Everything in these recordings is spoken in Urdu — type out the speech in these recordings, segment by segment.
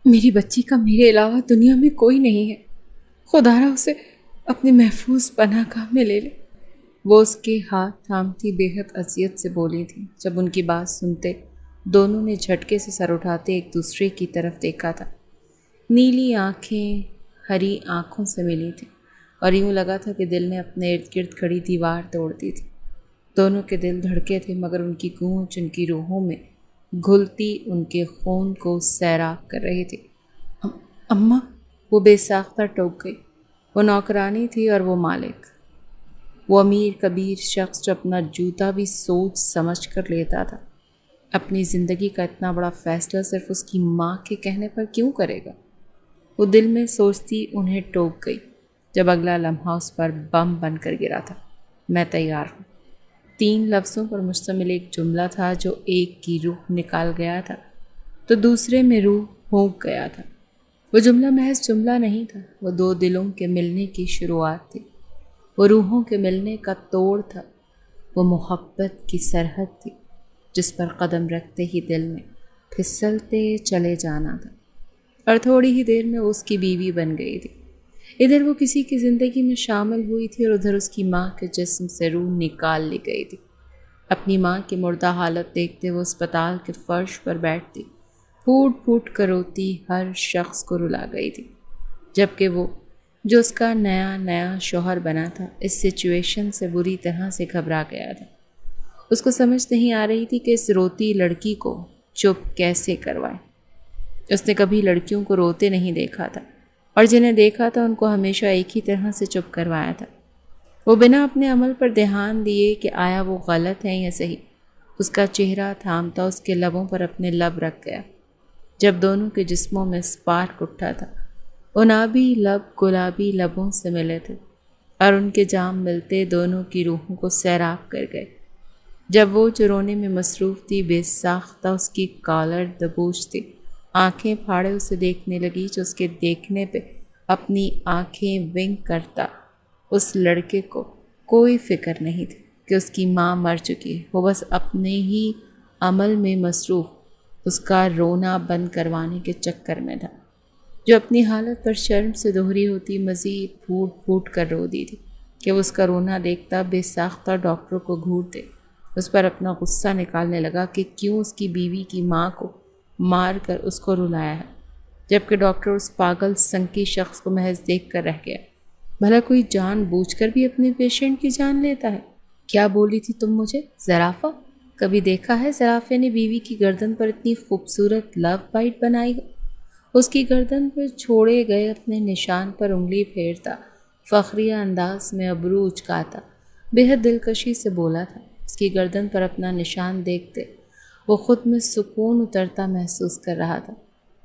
میری بچی کا میرے علاوہ دنیا میں کوئی نہیں ہے، خدا را اسے اپنی محفوظ پناہ گاہ میں لے لے۔ وہ اس کے ہاتھ تھامتی بے حد اذیت سے بولی تھی۔ جب ان کی بات سنتے دونوں نے جھٹکے سے سر اٹھاتے ایک دوسرے کی طرف دیکھا تھا۔ نیلی آنکھیں ہری آنکھوں سے ملی تھیں اور یوں لگا تھا کہ دل نے اپنے ارد گرد کھڑی دیوار توڑ دی تھی۔ دونوں کے دل دھڑکے تھے مگر ان کی گونج ان کی روحوں میں گھلتی ان کے خون کو سیراب کر رہی تھی۔ اماں، وہ بے ساختہ ٹوک گئی۔ وہ نوکرانی تھی اور وہ مالک، وہ امیر کبیر شخص جو اپنا جوتا بھی سوچ سمجھ کر لیتا تھا۔ اپنی زندگی کا اتنا بڑا فیصلہ صرف اس کی ماں کے کہنے پر کیوں کرے گا؟ وہ دل میں سوچتی انہیں ٹوک گئی جب اگلا لمحہ اس پر بم بن کر گرا تھا۔ میں تیار ہوں۔ 3 لفظوں پر مشتمل ایک جملہ تھا جو ایک کی روح نکال گیا تھا تو دوسرے میں روح پھونک گیا تھا۔ وہ جملہ محض جملہ نہیں تھا، وہ 2 دلوں کے ملنے کی شروعات تھی، وہ روحوں کے ملنے کا توڑ تھا، وہ محبت کی سرحد تھی جس پر قدم رکھتے ہی دل نے پھسلتے چلے جانا تھا۔ اور تھوڑی ہی دیر میں اس کی بیوی بن گئی تھی۔ ادھر وہ کسی کی زندگی میں شامل ہوئی تھی اور ادھر اس کی ماں کے جسم سے روح نکال لی گئی تھی۔ اپنی ماں کی مردہ حالت دیکھتے وہ اسپتال کے فرش پر بیٹھتی، پھوٹ پھوٹ کر روتی، ہر شخص کو رلا گئی تھی، جبکہ وہ جو اس کا نیا نیا شوہر بنا تھا اس سچویشن سے بری طرح سے گھبرا گیا تھا۔ اس کو سمجھ نہیں آ رہی تھی کہ اس روتی لڑکی کو چپ کیسے کروائے۔ اس نے کبھی لڑکیوں کو روتے نہیں دیکھا تھا اور جنہیں دیکھا تھا ان کو ہمیشہ ایک ہی طرح سے چپ کروایا تھا۔ وہ بنا اپنے عمل پر دھیان دیے کہ آیا وہ غلط ہے یا صحیح، اس کا چہرہ تھامتا اس کے لبوں پر اپنے لب رکھ گیا۔ جب دونوں کے جسموں میں سپارک اٹھا تھا، ان آبی لب گلابی لبوں سے ملے تھے اور ان کے جام ملتے دونوں کی روحوں کو سیراب کر گئے۔ جب وہ جو رونے میں مصروف تھی بے ساختہ اس کی کالر دبوچ تھی، آنکھیں پھاڑے اسے دیکھنے لگی جو اس کے دیکھنے پہ اپنی آنکھیں ونک کرتا۔ اس لڑکے کو کوئی فکر نہیں تھی کہ اس کی ماں مر چکی ہے، وہ بس اپنے ہی عمل میں مصروف اس کا رونا بند کروانے کے چکر میں تھا۔ جو اپنی حالت پر شرم سے دوہری ہوتی مزید پھوٹ پھوٹ کر رو دی تھی کہ وہ اس کا رونا دیکھتا بے ساختہ ڈاکٹر کو گھور دے، اس پر اپنا غصہ نکالنے لگا کہ کیوں اس کی بیوی کی ماں کو مار کر اس کو رلایا ہے، جبکہ ڈاکٹر اس پاگل سنکی شخص کو محض دیکھ کر رہ گیا۔ بھلا کوئی جان بوجھ کر بھی اپنے پیشنٹ کی جان لیتا ہے؟ کیا بولی تھی تم مجھے، زرافہ؟ کبھی دیکھا ہے زرافے نے بیوی کی گردن پر اتنی خوبصورت لو بائٹ بنائی ہو؟ اس کی گردن پر چھوڑے گئے اپنے نشان پر انگلی پھیرتا، فخریہ انداز میں ابرو اچکاتا، بے حد دلکشی سے بولا تھا۔ اس کی گردن پر اپنا نشان دیکھتے وہ خود میں سکون اترتا محسوس کر رہا تھا۔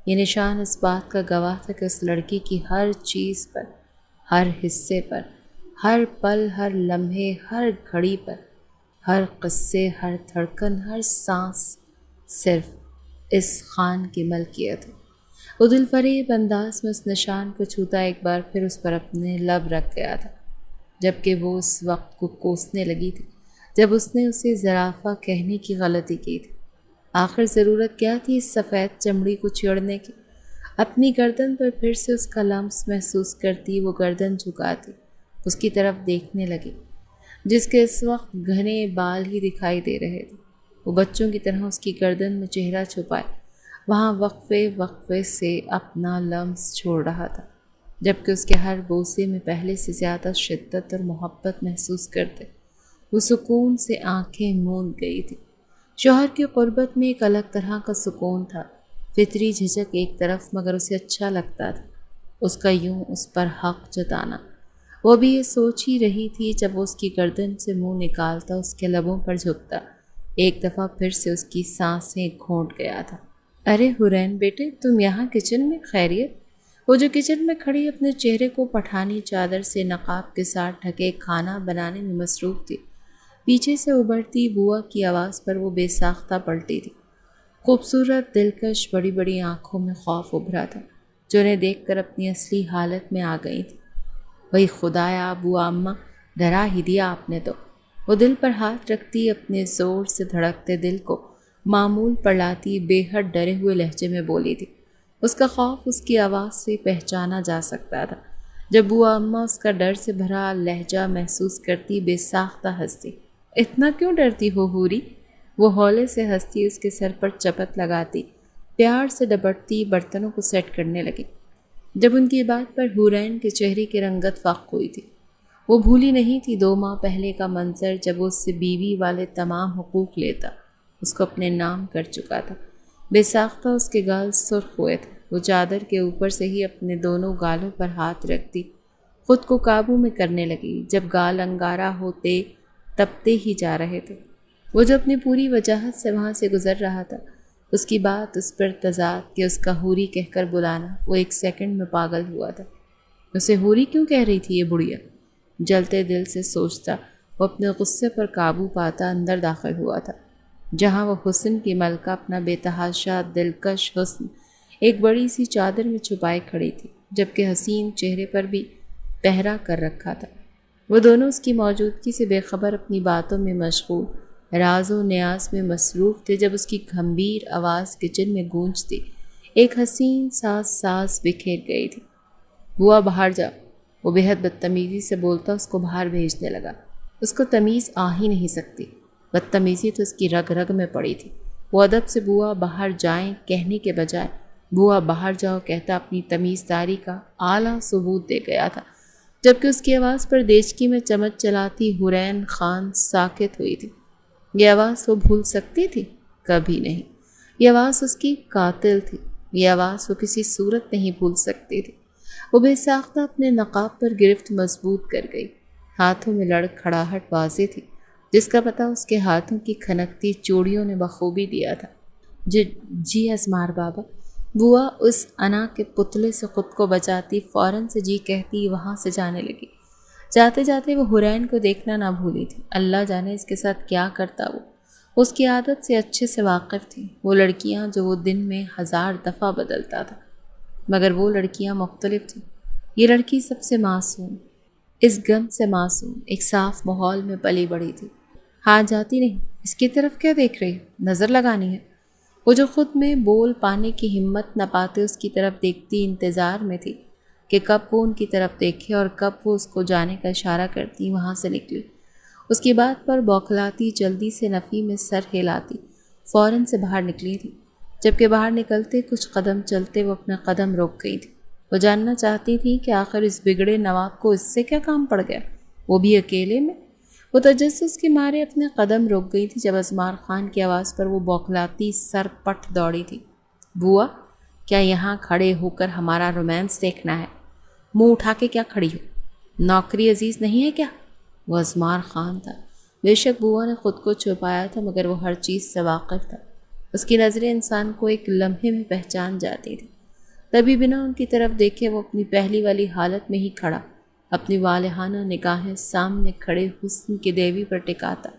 یہ نشان اس بات کا گواہ تھا کہ اس لڑکی کی ہر چیز پر، ہر حصے پر، ہر پل، ہر لمحے، ہر گھڑی پر، ہر قصے، ہر دھڑکن، ہر سانس صرف اس خان کی ملکیت ہے۔ وہ دل فریب انداز میں اس نشان کو چھوتا ایک بار پھر اس پر اپنے لب رکھ گیا تھا، جبکہ وہ اس وقت کو کوسنے لگی تھی جب اس نے اسے زرافہ کہنے کی غلطی کی تھی۔ آخر ضرورت کیا تھی اس سفید چمڑی کو چھیڑنے کی؟ اپنی گردن پر پھر سے اس کا لمس محسوس کرتی وہ گردن جھکاتی، اس کی طرف دیکھنے لگی جس کے اس وقت گھنے بال ہی دکھائی دے رہے تھے۔ وہ بچوں کی طرح اس کی گردن میں چہرہ چھپائے وہاں وقفے وقفے سے اپنا لمس چھوڑ رہا تھا، جبکہ اس کے ہر بوسے میں پہلے سے زیادہ شدت اور محبت محسوس کرتے وہ سکون سے آنکھیں موند گئی تھی۔ شوہر کی قربت میں ایک الگ طرح کا سکون تھا، فطری جھجک ایک طرف، مگر اسے اچھا لگتا تھا اس کا یوں اس پر حق جتانا۔ وہ بھی یہ سوچ ہی رہی تھی جب وہ اس کی گردن سے منہ نکالتا، اس کے لبوں پر جھکتا، ایک دفعہ پھر سے اس کی سانسیں گھونٹ گیا تھا۔ ارے حرین بیٹے، تم یہاں کچن میں؟ خیریت؟ وہ جو کچن میں کھڑی اپنے چہرے کو پٹھانی چادر سے نقاب کے ساتھ ڈھکے کھانا بنانے میں مصروف تھی، پیچھے سے ابھرتی بوا کی آواز پر وہ بے ساختہ پلٹی تھی۔ خوبصورت دلکش بڑی بڑی آنکھوں میں خوف ابھرا تھا جو انہیں دیکھ کر اپنی اصلی حالت میں آ گئی تھی۔ وہی خدایا، بوا اماں، ڈرا ہی دیا آپ نے تو۔ وہ دل پر ہاتھ رکھتی اپنے زور سے دھڑکتے دل کو معمول پر لاتی بے حد ڈرے ہوئے لہجے میں بولی تھی۔ اس کا خوف اس کی آواز سے پہچانا جا سکتا تھا۔ جب بوا اماں اس کا ڈر سے بھرا لہجہ محسوس کرتی، بے ساختہ ہنستی۔ اتنا کیوں ڈرتی ہو حوری؟ وہ ہولے سے ہنستی، اس کے سر پر چپت لگاتی، پیار سے ڈپٹتی، برتنوں کو سیٹ کرنے لگی۔ جب ان کی بات پر حورین کے چہرے کی رنگت فاق ہوئی تھی۔ وہ بھولی نہیں تھی 2 ماہ پہلے کا منظر، جب وہ اس سے بیوی والے تمام حقوق لیتا، اس کو اپنے نام کر چکا تھا۔ بے ساختہ اس کے گال سرخ ہوئے تھے۔ وہ چادر کے اوپر سے ہی اپنے دونوں گالوں پر ہاتھ رکھتی، خود کو قابو میں کرنے لگی۔ جب گال انگارہ ہوتے تپتے ہی جا رہے تھے، وہ جو اپنی پوری وجاہت سے وہاں سے گزر رہا تھا، اس کی بات اس پر تضاد کہ اس کا حوری کہہ کر بلانا، وہ 1 سیکنڈ میں پاگل ہوا تھا۔ اسے حوری کیوں کہہ رہی تھی یہ بڑھیا؟ جلتے دل سے سوچتا، وہ اپنے غصے پر قابو پاتا اندر داخل ہوا تھا، جہاں وہ حسن کی ملکہ اپنا بے تحاشا دلکش حسن ایک بڑی سی چادر میں چھپائے کھڑی تھی، جبکہ حسین چہرے پر بھی پہرا کر رکھا تھا۔ وہ دونوں اس کی موجودگی سے بے خبر اپنی باتوں میں مشغول، راز و نیاز میں مصروف تھے، جب اس کی گھمبیر آواز کچن میں گونجتی ایک حسین ساز بکھیر گئی تھی۔ بوا باہر جاؤ۔ وہ بے حد بدتمیزی سے بولتا اس کو باہر بھیجنے لگا۔ اس کو تمیز آ ہی نہیں سکتی، بدتمیزی تو اس کی رگ رگ میں پڑی تھی۔ وہ ادب سے بوا باہر جائیں کہنے کے بجائے بوا باہر جاؤ کہتا اپنی تمیزداری کا اعلیٰ ثبوت دے گیا تھا، جبکہ اس کی آواز پر دیچکی میں چمچ چلاتی حورین خان ساکت ہوئی تھی۔ یہ آواز وہ بھول سکتی تھی؟ کبھی نہیں۔ یہ آواز اس کی قاتل تھی، یہ آواز وہ کسی صورت نہیں بھول سکتی تھی۔ وہ بے ساختہ اپنے نقاب پر گرفت مضبوط کر گئی۔ ہاتھوں میں لڑکھڑاہٹ واضح تھی، جس کا پتہ اس کے ہاتھوں کی کھنکتی چوڑیوں نے بخوبی دیا تھا۔ جی ازمار بابا۔ بوا اس انا کے پتلے سے خود کو بچاتی فوراً سے جی کہتی وہاں سے جانے لگی۔ جاتے جاتے وہ حورین کو دیکھنا نہ بھولی تھی۔ اللہ جانے اس کے ساتھ کیا کرتا وہ اس کی عادت سے اچھے سے واقف تھی۔ وہ لڑکیاں جو وہ دن میں 1000 دفعہ بدلتا تھا، مگر وہ لڑکیاں مختلف تھیں۔ یہ لڑکی سب سے معصوم، اس گند سے معصوم، ایک صاف ماحول میں پلی بڑھی تھی۔ ہاں جاتی نہیں، اس کی طرف کیا دیکھ رہی؟ نظر لگانی ہے۔ وہ جو خود میں بول پانے کی ہمت نہ پاتے اس کی طرف دیکھتی انتظار میں تھی کہ کب وہ ان کی طرف دیکھے اور کب وہ اس کو جانے کا اشارہ کرتی وہاں سے نکلی۔ اس کی بات پر بوکھلاتی، جلدی سے نفی میں سر ہلاتی، فوراً سے باہر نکلی تھی۔ جبکہ باہر نکلتے کچھ قدم چلتے وہ اپنا قدم روک گئی تھی۔ وہ جاننا چاہتی تھی کہ آخر اس بگڑے نواب کو اس سے کیا کام پڑ گیا، وہ بھی اکیلے میں۔ وہ تجسس کے مارے اپنے قدم روک گئی تھی جب ازمار خان کی آواز پر وہ بوکھلاتی سر پٹ دوڑی تھی۔ بوا، کیا یہاں کھڑے ہو کر ہمارا رومانس دیکھنا ہے؟ منہ اٹھا کے کیا کھڑی ہو؟ نوکری عزیز نہیں ہے کیا؟ وہ ازمار خان تھا۔ بے شک بوا نے خود کو چھپایا تھا، مگر وہ ہر چیز سے واقف تھا۔ اس کی نظریں انسان کو ایک لمحے میں پہچان جاتی تھی۔ تبھی بنا ان کی طرف دیکھے وہ اپنی پہلی والی حالت میں ہی کھڑا، اپنی والہانہ نگاہیں سامنے کھڑے حسن کی دیوی پر ٹکاتا،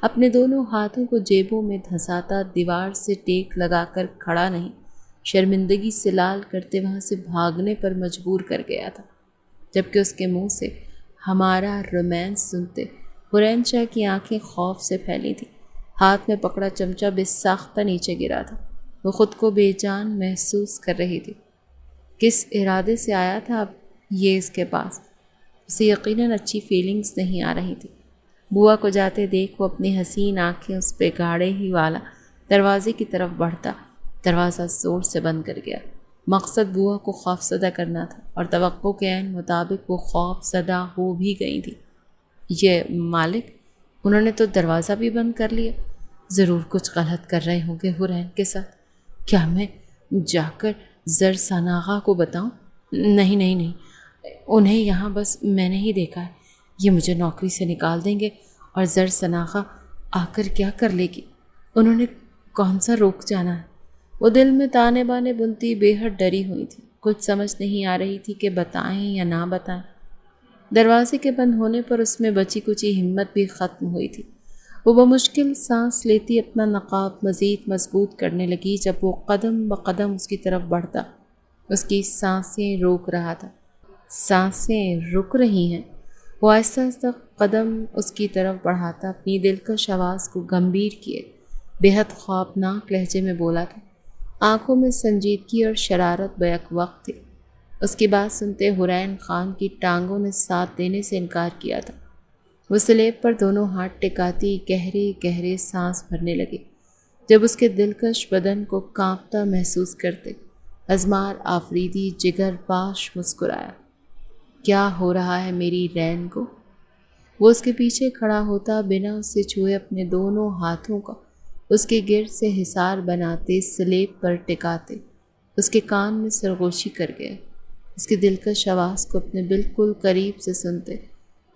اپنے دونوں ہاتھوں کو جیبوں میں دھساتا، دیوار سے ٹیک لگا کر کھڑا نہیں، شرمندگی سے لال کرتے وہاں سے بھاگنے پر مجبور کر گیا تھا۔ جبکہ اس کے منہ سے ہمارا رومانس سنتے حورین شاہ کی آنکھیں خوف سے پھیلی تھیں۔ ہاتھ میں پکڑا چمچہ بے ساختہ نیچے گرا تھا۔ وہ خود کو بے جان محسوس کر رہی تھی۔ کس ارادے سے آیا تھا اب یہ اس کے پاس؟ اسے یقیناً اچھی فیلنگز نہیں آ رہی تھی۔ بوا کو جاتے دیکھ وہ اپنی حسین آنکھیں اس پہ گاڑے ہی والا دروازے کی طرف بڑھتا، دروازہ زور سے بند کر گیا۔ مقصد بوا کو خوف زدہ کرنا تھا، اور توقع کے عین مطابق وہ خوف زدہ ہو بھی گئی تھی۔ یہ مالک، انہوں نے تو دروازہ بھی بند کر لیا۔ ضرور کچھ غلط کر رہے ہوں گے حورین کے ساتھ۔ کیا میں جا کر زر ثناء کو بتاؤں؟ نہیں، انہیں یہاں بس میں نے ہی دیکھا ہے۔ یہ مجھے نوکری سے نکال دیں گے، اور زر ثناء آ کر کیا کر لے گی؟ انہوں نے کون سا روک جانا ہے؟ وہ دل میں تانے بانے بنتی بے حد ڈری ہوئی تھی۔ کچھ سمجھ نہیں آ رہی تھی کہ بتائیں یا نہ بتائیں۔ دروازے کے بند ہونے پر اس میں بچی کچی ہمت بھی ختم ہوئی تھی۔ وہ بمشکل سانس لیتی اپنا نقاب مزید مضبوط کرنے لگی، جب وہ قدم بقدم اس کی طرف بڑھتا اس کی سانسیں روک رہا تھا۔ سانسیں رک رہی ہیں۔ وہ آہستہ آہستہ قدم اس کی طرف بڑھاتا اپنی دلکش آواز کو گمبھیر کیے بے حد خوابناک لہجے میں بولا تھا، آنکھوں میں سنجیدگی اور شرارت بیک وقت تھی۔ اس کی بات سنتے حرین خان کی ٹانگوں نے ساتھ دینے سے انکار کیا تھا۔ وہ سلیب پر دونوں ہاتھ ٹکاتی گہرے گہرے سانس بھرنے لگی۔ جب اس کے دلکش بدن کو کانپتا محسوس کرتے، ازمار آفریدی جگر پاش مسکرایا۔ کیا ہو رہا ہے میری رین کو؟ وہ اس کے پیچھے کھڑا ہوتا بنا اس سے چھوئے اپنے دونوں ہاتھوں کا اس کے گرد سے حصار بناتے سلیب پر ٹکاتے اس کے کان میں سرگوشی کر گئے۔ اس کی دلکش آواز کو اپنے بالکل قریب سے سنتے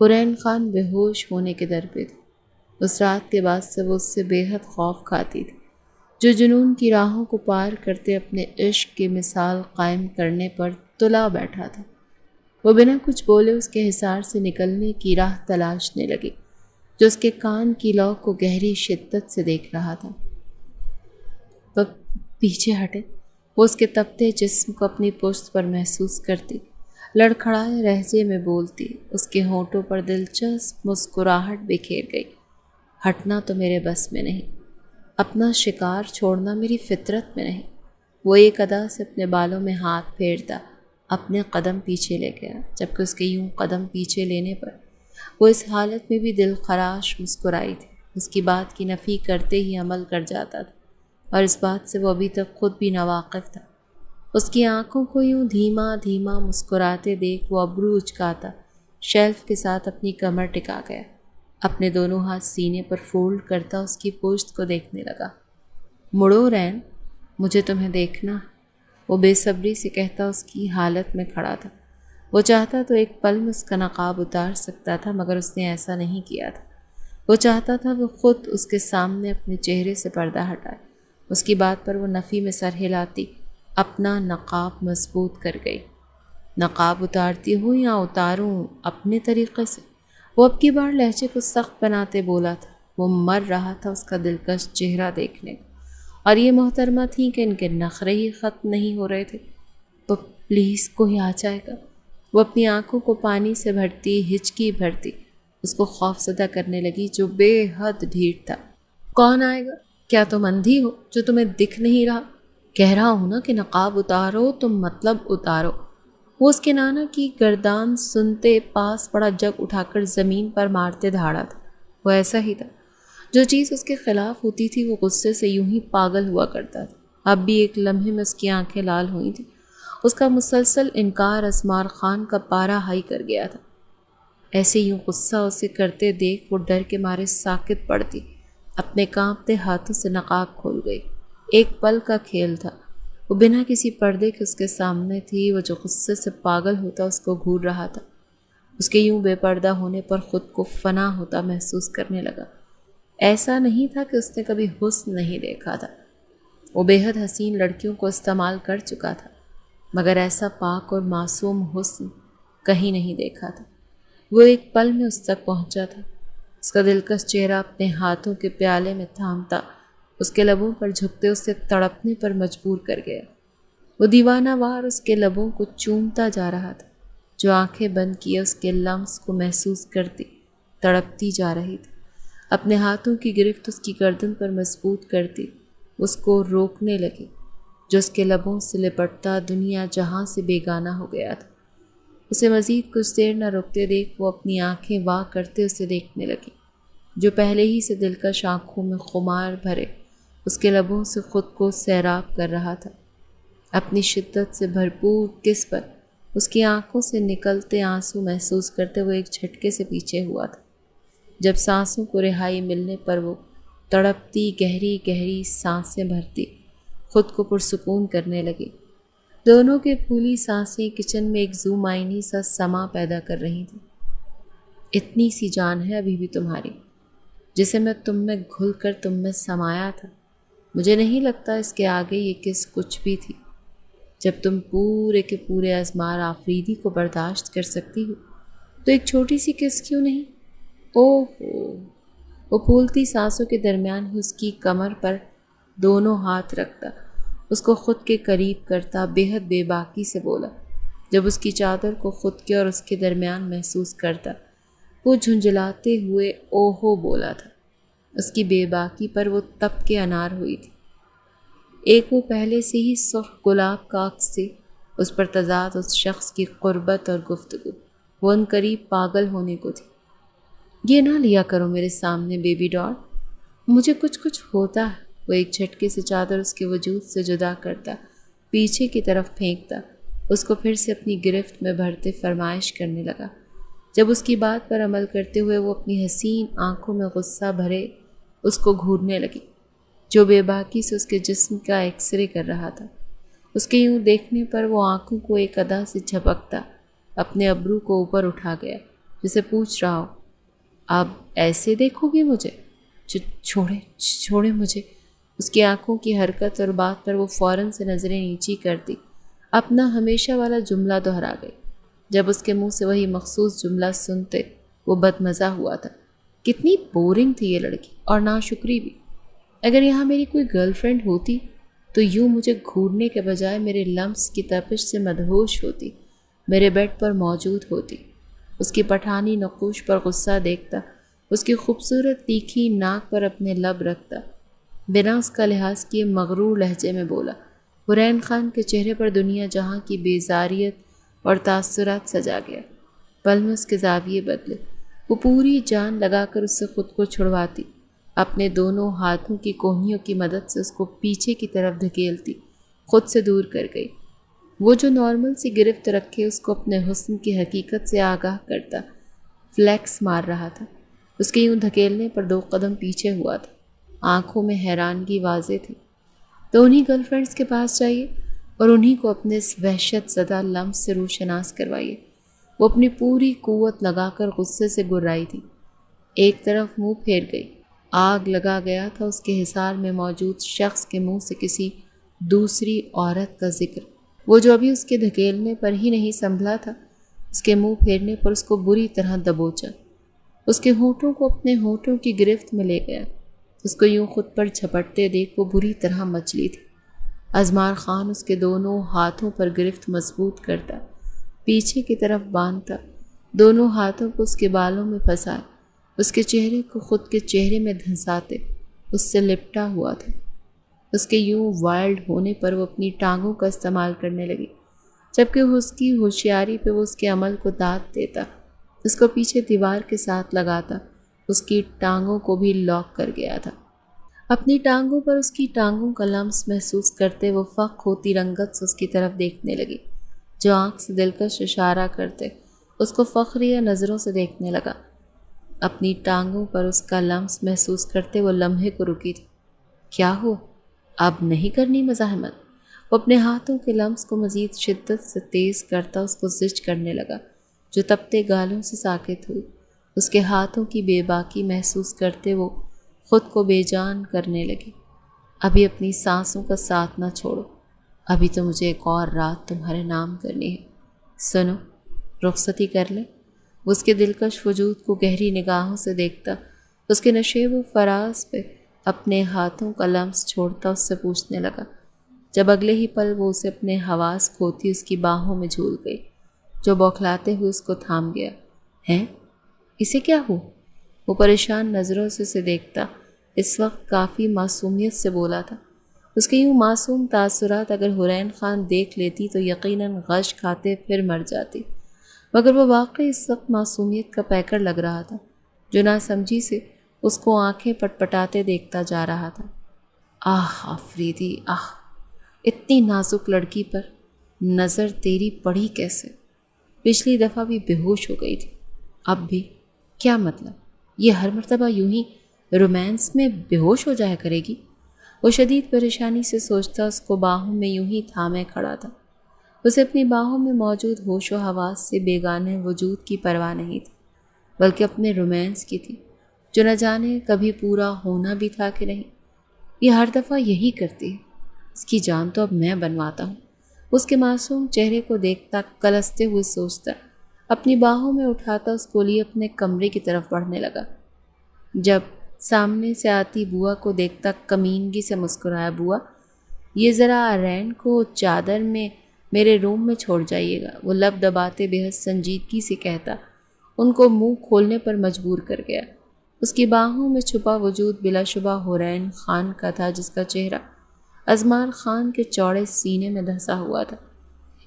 حرین خان بے ہوش ہونے کے در پہ تھے۔ اس رات کے بعد سے وہ اس سے بے حد خوف کھاتی تھی، جو جنون کی راہوں کو پار کرتے اپنے عشق کی مثال قائم کرنے پر تلا بیٹھا تھا۔ وہ بنا کچھ بولے اس کے حصار سے نکلنے کی راہ تلاشنے لگی، جو اس کے کان کی لو کو گہری شدت سے دیکھ رہا تھا۔ وہ پیچھے ہٹے، وہ اس کے تپتے جسم کو اپنی پشت پر محسوس کرتی، لڑکھڑائے لہجے میں بولتی، اس کے ہونٹوں پر دلچسپ مسکراہٹ بکھیر گئی۔ ہٹنا تو میرے بس میں نہیں، اپنا شکار چھوڑنا میری فطرت میں نہیں۔ وہ ایک ادا سے اپنے بالوں میں ہاتھ پھیرتا اپنے قدم پیچھے لے گیا، جبکہ اس کے یوں قدم پیچھے لینے پر وہ اس حالت میں بھی دل خراش مسکرائی تھی۔ اس کی بات کی نفی کرتے ہی عمل کر جاتا تھا، اور اس بات سے وہ ابھی تک خود بھی ناواقف تھا۔ اس کی آنکھوں کو یوں دھیما دھیما مسکراتے دیکھ وہ ابرو اچکاتا شیلف کے ساتھ اپنی کمر ٹکا گیا، اپنے دونوں ہاتھ سینے پر فولڈ کرتا اس کی پشت کو دیکھنے لگا۔ مڑو رین، مجھے تمہیں دیکھنا، وہ بے صبری سے کہتا اس کی حالت میں کھڑا تھا۔ وہ چاہتا تو ایک پل میں اس کا نقاب اتار سکتا تھا، مگر اس نے ایسا نہیں کیا تھا۔ وہ چاہتا تھا وہ خود اس کے سامنے اپنے چہرے سے پردہ ہٹائے۔ اس کی بات پر وہ نفی میں سر ہلاتی اپنا نقاب مضبوط کر گئی۔ نقاب اتارتی ہوں یا اتاروں اپنے طریقے سے؟ وہ اب کی بار لہجے کو سخت بناتے بولا تھا۔ وہ مر رہا تھا اس کا دلکش چہرہ دیکھنے کو، اور یہ محترمہ تھیں کہ ان کے نخرے ہی ختم نہیں ہو رہے تھے۔ تو پلیز کوئی آ جائے گا؟ وہ اپنی آنکھوں کو پانی سے بھرتی ہچکی بھرتی اس کو خوفزدہ کرنے لگی، جو بے حد ڈھیٹ تھا۔ کون آئے گا؟ کیا تم اندھی ہو جو تمہیں دکھ نہیں رہا؟ کہہ رہا ہوں نا کہ نقاب اتارو، تم مطلب اتارو۔ وہ اس کے نانا کی گردان سنتے پاس پڑا جگ اٹھا کر زمین پر مارتے دھاڑا تھا۔ وہ ایسا ہی تھا، جو چیز اس کے خلاف ہوتی تھی وہ غصے سے یوں ہی پاگل ہوا کرتا تھا۔ اب بھی ایک لمحے میں اس کی آنکھیں لال ہوئی تھیں۔ اس کا مسلسل انکار ازمار خان کا پارا ہائی کر گیا تھا۔ ایسے یوں غصہ اسے کرتے دیکھ وہ ڈر کے مارے ساکت پڑتی اپنے کانپتے ہاتھوں سے نقاب کھول گئی۔ ایک پل کا کھیل تھا، وہ بنا کسی پردے کے اس کے سامنے تھی۔ وہ جو غصے سے پاگل ہوتا اس کو گھور رہا تھا، اس کے یوں بے پردہ ہونے پر خود کو فنا ہوتا محسوس کرنے لگا۔ ایسا نہیں تھا کہ اس نے کبھی حسن نہیں دیکھا تھا، وہ بے حد حسین لڑکیوں کو استعمال کر چکا تھا، مگر ایسا پاک اور معصوم حسن کہیں نہیں دیکھا تھا۔ وہ ایک پل میں اس تک پہنچا تھا۔ اس کا دلکش چہرہ اپنے ہاتھوں کے پیالے میں تھامتا اس کے لبوں پر جھکتے اسے تڑپنے پر مجبور کر گیا۔ وہ دیوانہ وار اس کے لبوں کو چومتا جا رہا تھا، جو آنکھیں بند کیے اس کے لمس کو محسوس کرتی تڑپتی جا رہی تھی۔ اپنے ہاتھوں کی گرفت اس کی گردن پر مضبوط کرتی اس کو روکنے لگی، جو اس کے لبوں سے لپٹتا دنیا جہاں سے بیگانہ ہو گیا تھا۔ اسے مزید کچھ دیر نہ رکتے دیکھ وہ اپنی آنکھیں وا کرتے اسے دیکھنے لگی، جو پہلے ہی سے دلکش آنکھوں میں خمار بھرے اس کے لبوں سے خود کو سیراب کر رہا تھا۔ اپنی شدت سے بھرپور کس پر اس کی آنکھوں سے نکلتے آنسو محسوس کرتے وہ ایک جھٹکے سے پیچھے ہوا تھا۔ جب سانسوں کو رہائی ملنے پر وہ تڑپتی گہری گہری سانسیں بھرتی خود کو پرسکون کرنے لگی۔ دونوں کے پھولی سانسیں کچن میں ایک زومائنی سا سما پیدا کر رہی تھیں۔ اتنی سی جان ہے ابھی بھی تمہاری، جسے میں تم میں گھل کر تم میں سمایا تھا۔ مجھے نہیں لگتا اس کے آگے یہ کس کچھ بھی تھی۔ جب تم پورے کے پورے ازمار آفریدی کو برداشت کر سکتی ہو تو ایک چھوٹی سی کس کیوں نہیں؟ اوہو، وہ پھولتی سانسوں کے درمیان ہی اس کی کمر پر دونوں ہاتھ رکھتا اس کو خود کے قریب کرتا بے حد بے باکی سے بولا۔ جب اس کی چادر کو خود کے اور اس کے درمیان محسوس کرتا وہ جھنجھلاتے ہوئے اوہو بولا تھا۔ اس کی بے باکی پر وہ تپ کے انار ہوئی تھی۔ ایک وہ پہلے سے ہی سرخ گلاب کا عکس تھی، اس پر تضاد اس شخص کی قربت اور گفتگو، وہ ان قریب پاگل ہونے کو تھی۔ یہ نہ لیا کرو میرے سامنے بیبی ڈال، مجھے کچھ ہوتا ہے۔ وہ ایک جھٹکے سے چادر اس کے وجود سے جدا کرتا، پیچھے کی طرف پھینکتا، اس کو پھر سے اپنی گرفت میں بھرتے فرمائش کرنے لگا۔ جب اس کی بات پر عمل کرتے ہوئے وہ اپنی حسین آنکھوں میں غصہ بھرے اس کو گھورنے لگی، جو بے باکی سے اس کے جسم کا ایکس رے کر رہا تھا۔ اس کے یوں دیکھنے پر وہ آنکھوں کو ایک ادا سے جھپکتا اپنے ابرو کو اوپر اٹھا گیا، جسے پوچھ رہا ہو، اب ایسے دیکھو گی مجھے؟ چھوڑے مجھے۔ اس کی آنکھوں کی حرکت اور بات پر وہ فوراً سے نظریں نیچی کر دی، اپنا ہمیشہ والا جملہ دہرا گئی۔ جب اس کے منہ سے وہی مخصوص جملہ سنتے وہ بدمزہ ہوا تھا۔ کتنی بورنگ تھی یہ لڑکی، اور ناشکری بھی۔ اگر یہاں میری کوئی گرل فرینڈ ہوتی تو یوں مجھے گھورنے کے بجائے میرے لمس کی تپش سے مدہوش ہوتی، میرے بیڈ پر موجود ہوتی۔ اس کی پٹھانی نقوش پر غصہ دیکھتا، اس کی خوبصورت تیکھی ناک پر اپنے لب رکھتا، بنا اس کا لحاظ کیے مغرور لہجے میں بولا۔ حرین خان کے چہرے پر دنیا جہاں کی بیزاریت اور تاثرات سجا گیا۔ پل میں اس کے زاویے بدلے، وہ پوری جان لگا کر اس سے خود کو چھڑواتی، اپنے دونوں ہاتھوں کی کوہنیوں کی مدد سے اس کو پیچھے کی طرف دھکیلتی، خود سے دور کر گئی۔ وہ جو نارمل سی گرفت رکھے اس کو اپنے حسن کی حقیقت سے آگاہ کرتا، فلیکس مار رہا تھا۔ اس کے یوں دھکیلنے پر 2 قدم پیچھے ہوا تھا، آنکھوں میں حیرانگی واضح تھی۔ تو انہی گرل فرینڈس کے پاس جائیے اور انہی کو اپنے اس وحشت زدہ لمس سے روشناس کروائیے۔ وہ اپنی پوری قوت لگا کر غصے سے گرائی تھی، ایک طرف منہ پھیر گئی۔ آگ لگا گیا تھا اس کے حصار میں موجود شخص کے منہ سے کسی دوسری عورت کا ذکر، وہ جو ابھی اس کے دھکیلنے پر ہی نہیں سنبھلا تھا، اس کے منہ پھیرنے پر اس کو بری طرح دبوچا، اس کے ہونٹوں کو اپنے ہونٹوں کی گرفت میں لے گیا۔ اس کو یوں خود پر جھپٹتے دیکھ وہ بری طرح مچلی تھی۔ ازمار خان اس کے دونوں ہاتھوں پر گرفت مضبوط کرتا، پیچھے کی طرف باندھتا، دونوں ہاتھوں کو اس کے بالوں میں پھنسائے، اس کے چہرے کو خود کے چہرے میں دھنساتے اس سے لپٹا ہوا تھا۔ اس کے یوں وائلڈ ہونے پر وہ اپنی ٹانگوں کا استعمال کرنے لگی، جبکہ اس کی ہوشیاری پہ وہ اس کے عمل کو داد دیتا، اس کو پیچھے دیوار کے ساتھ لگاتا، اس کی ٹانگوں کو بھی لاک کر گیا تھا۔ اپنی ٹانگوں پر اس کی ٹانگوں کا لمس محسوس کرتے وہ فق ہوتی رنگت سے اس کی طرف دیکھنے لگی، جو آنکھ سے دلکش اشارہ کرتے اس کو فخریہ نظروں سے دیکھنے لگا۔ اپنی ٹانگوں پر اس کا لمس محسوس کرتے وہ لمحے کو رکی تھی۔ کیا ہو، اب نہیں کرنی مزاحمت؟ وہ اپنے ہاتھوں کے لمس کو مزید شدت سے تیز کرتا اس کو زچ کرنے لگا، جو تپتے گالوں سے ساکت ہوئی۔ اس کے ہاتھوں کی بے باکی محسوس کرتے وہ خود کو بے جان کرنے لگی۔ ابھی اپنی سانسوں کا ساتھ نہ چھوڑو، ابھی تو مجھے ایک اور رات تمہارے نام کرنی ہے۔ سنو، رخصتی کر لیں؟ وہ اس کے دلکش وجود کو گہری نگاہوں سے دیکھتا، اس کے نشیب و فراز پہ اپنے ہاتھوں کا لمس چھوڑتا اس سے پوچھنے لگا، جب اگلے ہی پل وہ اسے اپنے حواس کھوتی اس کی باہوں میں جھول گئی، جو بوکھلاتے ہوئے اس کو تھام گیا۔ ہیں؟ اسے کیا ہو؟ وہ پریشان نظروں سے اسے دیکھتا، اس وقت کافی معصومیت سے بولا تھا۔ اس کے یوں معصوم تاثرات اگر حرین خان دیکھ لیتی تو یقیناً غش کھاتے پھر مر جاتی، مگر وہ واقعی اس وقت معصومیت کا پیکر لگ رہا تھا، جو ناسمجھی سے اس کو آنکھیں پٹپٹاتے دیکھتا جا رہا تھا۔ آہ آفریدی، آہ، اتنی نازک لڑکی پر نظر تیری پڑی کیسے؟ پچھلی دفعہ بھی بے ہوش ہو گئی تھی، اب بھی؟ کیا مطلب؟ یہ ہر مرتبہ یوں ہی رومانس میں بے ہوش ہو جایا کرے گی؟ وہ شدید پریشانی سے سوچتا، اس کو باہوں میں یوں ہی تھامے کھڑا تھا۔ اسے اپنی باہوں میں موجود ہوش و حواس سے بیگانے وجود کی پرواہ نہیں تھی، بلکہ اپنے رومانس کی تھی، جو نہ جانے کبھی پورا ہونا بھی تھا کہ نہیں۔ یہ ہر دفعہ یہی کرتی ہے، اس کی جان تو اب میں بنواتا ہوں۔ اس کے معصوم چہرے کو دیکھتا، کلستے ہوئے سوچتا، اپنی باہوں میں اٹھاتا اس کو لیے اپنے کمرے کی طرف بڑھنے لگا۔ جب سامنے سے آتی بوا کو دیکھتا کمینگی سے مسکرایا، بوا، یہ ذرا رین کو چادر میں میرے روم میں چھوڑ جائیے گا، وہ لب دباتے بے حد سنجیدگی سے کہتا، ان کو منہ کھولنے پر مجبور کر گیا۔ اس کی باہوں میں چھپا وجود بلا شبہ حرین خان کا تھا، جس کا چہرہ ازمار خان کے چوڑے سینے میں دھنسا ہوا تھا۔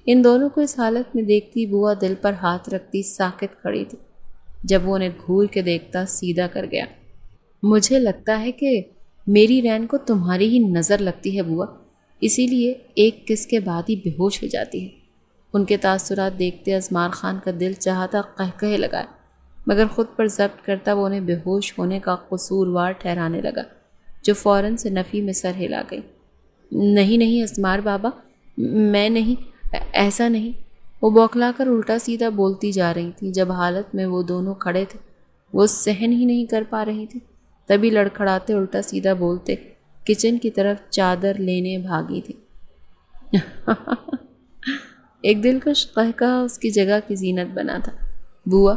ان دونوں کو اس حالت میں دیکھتی بوا دل پر ہاتھ رکھتی ساکت کھڑی تھی۔ جب وہ انہیں گھور کے دیکھتا سیدھا کر گیا۔ مجھے لگتا ہے کہ میری رین کو تمہاری ہی نظر لگتی ہے بوا، اسی لیے ایک کس کے بعد ہی بے ہوش ہو جاتی ہے۔ ان کے تاثرات دیکھتے ازمار خان کا دل چاہتا قہقہے لگائے، مگر خود پر ضبط کرتا وہ انہیں بے ہوش ہونے کا قصوروار ٹھہرانے لگا، جو فوراً سے نفی میں سر ہلا گئی۔ نہیں نہیں ازمار بابا، میں نہیں، ایسا نہیں۔ وہ بوکھلا کر الٹا سیدھا بولتی جا رہی تھیں۔ جب حالت میں وہ دونوں کھڑے تھے وہ سہن ہی نہیں کر پا رہی تھی، تبھی لڑکھڑاتے الٹا سیدھا بولتے کچن کی طرف چادر لینے بھاگی تھی۔ ایک دلکش قہقہا اس کی جگہ کی زینت بنا تھا۔ بوا،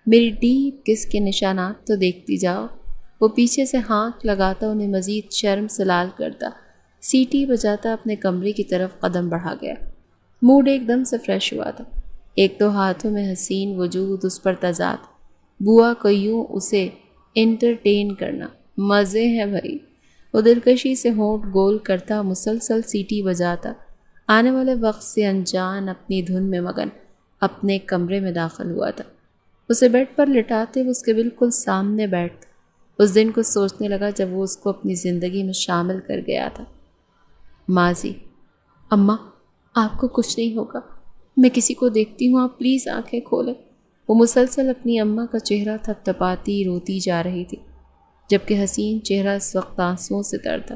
میری ڈیپ کس کے نشانات تو دیکھتی جاؤ۔ وہ پیچھے سے ہانک لگاتا انہیں مزید شرم سے لال کرتا، سیٹی بجاتا اپنے کمرے کی طرف قدم بڑھا گیا۔ موڈ ایک دم سے فریش ہوا تھا۔ ایک تو ہاتھوں میں حسین وجود، اس پر تضاد، بوا کو یوں اسے انٹرٹین کرنا، مزے ہیں بھائی۔ وہ دلکشی سے ہونٹ گول کرتا مسلسل سیٹی بجاتا آنے والے وقت سے انجان اپنی دھن میں مگن اپنے کمرے میں داخل ہوا تھا۔ اسے بیڈ پر لٹاتے وہ اس کے بالکل سامنے بیٹھتا۔ اس دن کو سوچنے لگا جب وہ اس کو اپنی زندگی میں شامل کر گیا تھا۔ ماضی، اماں آپ کو کچھ نہیں ہوگا، میں کسی کو دیکھتی ہوں، آپ پلیز آنکھیں کھولیں۔ وہ مسلسل اپنی اماں کا چہرہ تھپ تھپاتی روتی جا رہی تھی، جبکہ حسین چہرہ اس وقت آنسوؤں سے تر تھا۔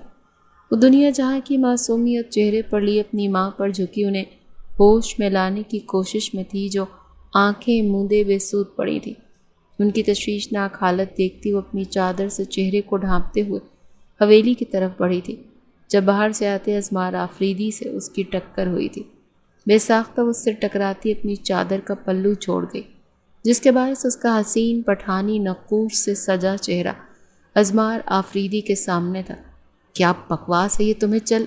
وہ دنیا جہاں کی معصومیت چہرے پر لی اپنی ماں پر جھکی انہیں ہوش میں لانے کی کوشش میں تھی، جو آنکھیں موندے بے سود پڑی تھی۔ ان کی تشویشناک حالت دیکھتی وہ اپنی چادر سے چہرے کو ڈھانپتے ہوئے حویلی کی طرف بڑھی تھی، جب باہر سے آتے ازمار آفریدی سے اس کی ٹکر ہوئی تھی۔ بے ساختہ اس سے ٹکراتی اپنی چادر کا پلو چھوڑ گئی، جس کے باعث اس کا حسین پٹھانی نقوش سے سجا چہرہ ازمار آفریدی کے سامنے تھا۔ کیا بکواس ہے یہ تمہیں، چل۔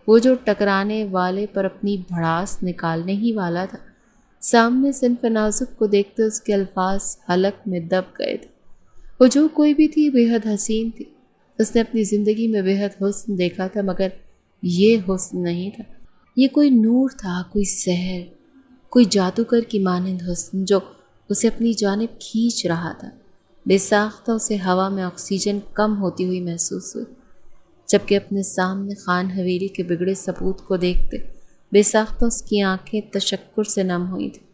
وہ جو ٹکرانے والے پر اپنی بھڑاس نکالنے ہی والا تھا، سامنے صنف نازک کو دیکھتے اس کے الفاظ حلق میں دب گئے تھے۔ وہ جو کوئی بھی تھی بے حد حسین تھی۔ اس نے اپنی زندگی میں بے حد حسن دیکھا تھا، مگر یہ حسن نہیں تھا۔ یہ کوئی نور تھا، کوئی سحر، کوئی جادوگر کی مانند حسن جو اسے اپنی جانب کھینچ رہا تھا۔ بے ساختہ اسے ہوا میں آکسیجن کم ہوتی ہوئی محسوس ہوئی، جبکہ اپنے سامنے خان حویلی کے بگڑے ثبوت کو دیکھتے بے ساختہ اس کی آنکھیں تشکر سے نم ہوئی تھیں۔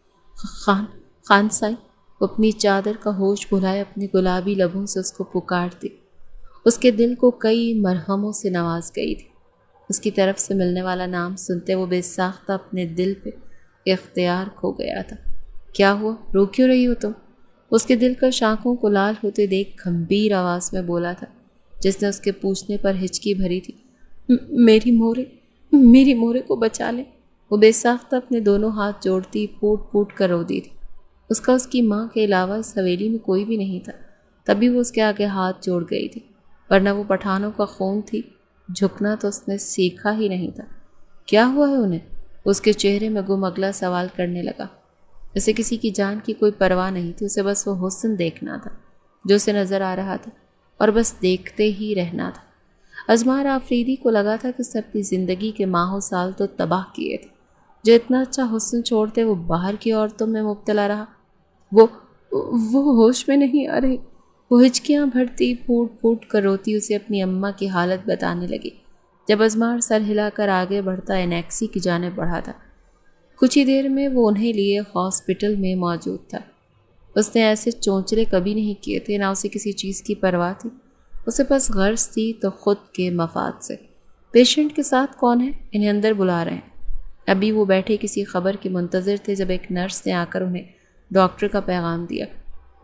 خان سائیں، وہ اپنی چادر کا ہوش بھلائے اپنے گلابی لبوں سے اس کو پکارتی، اس کے دل کو کئی مرہموں سے نواز گئی تھی۔ اس کی طرف سے ملنے والا نام سنتے وہ بے ساختہ اپنے دل پہ اختیار کھو گیا تھا۔ کیا ہوا، رو کیوں رہی ہو تم؟ اس کے دل کا شاخوں کو لال ہوتے دیکھ گھمبیر آواز میں بولا تھا، جس نے اس کے پوچھنے پر ہچکی بھری تھی۔ میری مورے کو بچا لیں۔ وہ بے ساختہ اپنے دونوں ہاتھ جوڑتی پوٹ پوٹ کر رو دی تھی۔ اس کی ماں کے علاوہ اس حویلی میں کوئی بھی نہیں تھا، تبھی وہ اس کے آگے ہاتھ جوڑ گئی تھی، ورنہ وہ پٹھانوں کا خون تھی، جھکنا تو اس نے سیکھا ہی نہیں تھا۔ کیا ہوا ہے انہیں؟ اس کے چہرے میں گم اگلا سوال کرنے لگا۔ اسے کسی کی جان کی کوئی پرواہ نہیں تھی، اسے بس وہ حسن دیکھنا تھا جو اسے نظر آ رہا تھا، اور بس دیکھتے ہی رہنا تھا۔ ازمار آفریدی کو لگا تھا کہ اس نے اپنی زندگی کے ماہوں سال تو تباہ کیے تھے، جو اتنا اچھا حسن چھوڑتے وہ باہر کی عورتوں میں مبتلا رہا۔ وہ ہوش میں نہیں آ رہی۔ وہ ہچکیاں بھرتی پھوٹ پھوٹ کر روتی اسے اپنی اماں کی حالت بتانے لگی، جب ازمار سر ہلا کر آگے بڑھتا انیکسی کی جانب بڑھا تھا۔ کچھ ہی دیر میں وہ انہیں لیے ہاسپٹل میں موجود تھا۔ اس نے ایسے چونچلے کبھی نہیں کیے تھے، نہ اسے کسی چیز کی پرواہ تھی، اسے بس غرض تھی تو خود کے مفاد سے۔ پیشنٹ کے ساتھ کون ہے؟ انہیں اندر بلا رہے ہیں۔ ابھی وہ بیٹھے کسی خبر کے منتظر تھے جب ایک نرس نے آ کر انہیں ڈاکٹر کا پیغام دیا۔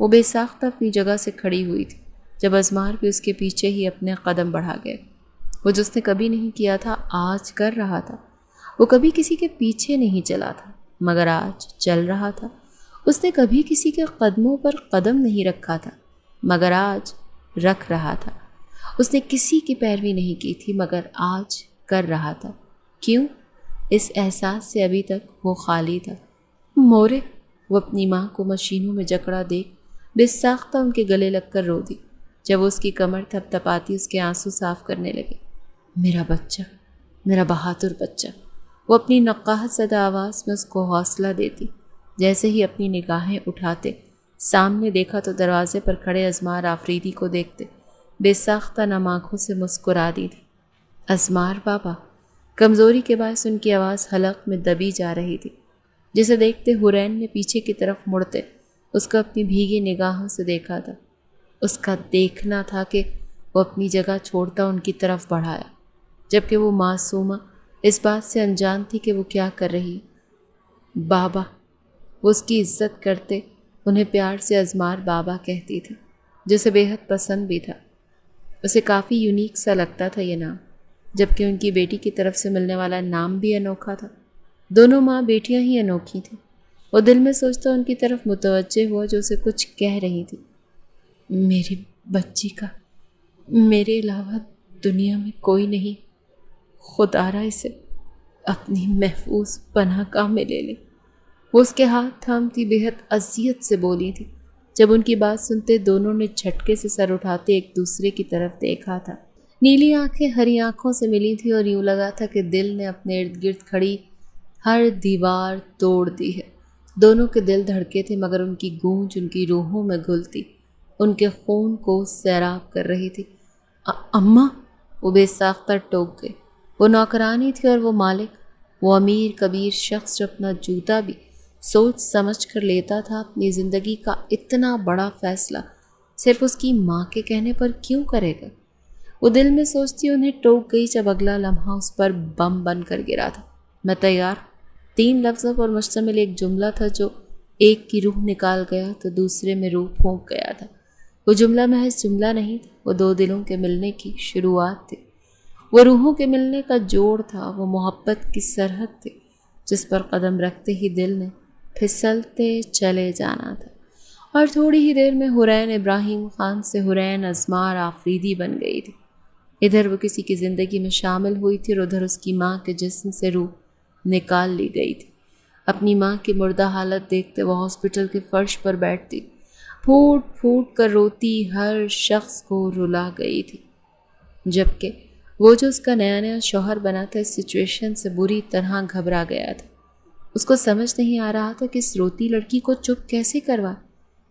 وہ بے ساختہ اپنی جگہ سے کھڑی ہوئی تھی، جب ازمار بھی اس کے پیچھے ہی اپنے قدم بڑھا گئے۔ وہ جس نے کبھی نہیں کیا تھا آج کر رہا تھا۔ وہ کبھی کسی کے پیچھے نہیں چلا تھا، مگر آج چل رہا تھا۔ اس نے کبھی کسی کے قدموں پر قدم نہیں رکھا تھا، مگر آج رکھ رہا تھا۔ اس نے کسی کی پیروی نہیں کی تھی، مگر آج کر رہا تھا۔ کیوں؟ اس احساس سے ابھی تک وہ خالی تھا۔ مورے، وہ اپنی ماں کو مشینوں میں جکڑا دیکھ بے ساختہ ان کے گلے لگ کر رو دی، جب وہ اس کی کمر تھپ تھپاتی اس کے آنسو صاف کرنے لگے۔ میرا بچہ، میرا بہادر بچہ، وہ اپنی نقاہت زدہ آواز میں اس کو حوصلہ دیتی۔ جیسے ہی اپنی نگاہیں اٹھاتے سامنے دیکھا تو دروازے پر کھڑے ازمار آفریدی کو دیکھتے بے ساختہ نم آنکھوں سے مسکرا دی تھی۔ ازمار بابا، کمزوری کے باعث ان کی آواز حلق میں دبی جا رہی تھی، جسے دیکھتے حورین نے پیچھے کی طرف مڑتے اس کو اپنی بھیگی نگاہوں سے دیکھا تھا۔ اس کا دیکھنا تھا کہ وہ اپنی جگہ چھوڑتا ان کی طرف بڑھایا، جبکہ وہ معصومہ اس بات سے انجان تھی کہ وہ کیا کر رہی۔ بابا، وہ اس کی عزت کرتے انہیں پیار سے ازمار بابا کہتی تھی، جسے بے حد پسند بھی تھا۔ اسے کافی یونیک سا لگتا تھا یہ نام، جبکہ ان کی بیٹی کی طرف سے ملنے والا نام بھی انوکھا تھا۔ دونوں ماں بیٹیاں ہی انوکھی تھیں۔ وہ دل میں سوچتا ان کی طرف متوجہ ہوا جو اسے کچھ کہہ رہی تھی۔ میری بچی کا میرے علاوہ دنیا میں کوئی نہیں، خدا را اسے اپنی محفوظ پناہ گاہ میں لے لے۔ وہ اس کے ہاتھ تھامتی بے حد اذیت سے بولی تھی۔ جب ان کی بات سنتے دونوں نے جھٹکے سے سر اٹھاتے ایک دوسرے کی طرف دیکھا تھا۔ نیلی آنکھیں ہری آنکھوں سے ملی تھی اور یوں لگا تھا کہ دل نے اپنے ارد گرد کھڑی ہر دیوار توڑ دی ہے۔ دونوں کے دل دھڑکے تھے، مگر ان کی گونج ان کی روحوں میں گھلتی ان کے خون کو سیراب کر رہی تھی۔ اماں، وہ بے ساختہ ٹوک گئے۔ وہ نوکرانی تھی اور وہ مالک، وہ امیر کبیر شخص جو اپنا جوتا بھی سوچ سمجھ کر لیتا تھا، اپنی زندگی کا اتنا بڑا فیصلہ صرف اس کی ماں کے کہنے پر کیوں کرے گا؟ وہ دل میں سوچتی انہیں ٹوک گئی جب اگلا لمحہ اس پر بم بن کر گرا تھا۔ میں تیار۔ 3 لفظوں پر مشتمل ایک جملہ تھا جو ایک کی روح نکال گیا تو دوسرے میں روح پھونک گیا تھا۔ وہ جملہ محض جملہ نہیں تھا، وہ 2 دلوں کے ملنے کی شروعات تھی۔ وہ روحوں کے ملنے کا جوڑ تھا، وہ محبت کی سرحد تھی جس پر قدم رکھتے ہی دل نے پھسلتے چلے جانا تھا۔ اور تھوڑی ہی دیر میں حورین ابراہیم خان سے حورین ازمار آفریدی بن گئی تھی۔ ادھر وہ کسی کی زندگی میں شامل ہوئی تھی اور ادھر اس کی ماں کے جسم سے روح نکال لی گئی تھی۔ اپنی ماں کی مردہ حالت دیکھتے وہ ہاسپٹل کے فرش پر بیٹھتی، پھوٹ پھوٹ کر روتی ہر شخص کو رلا گئی تھی، جبکہ وہ جو اس کا نیا نیا شوہر بنا تھا اس سچویشن سے بری طرح گھبرا گیا تھا۔ اس کو سمجھ نہیں آ رہا تھا کہ اس روتی لڑکی کو چپ کیسے کروا۔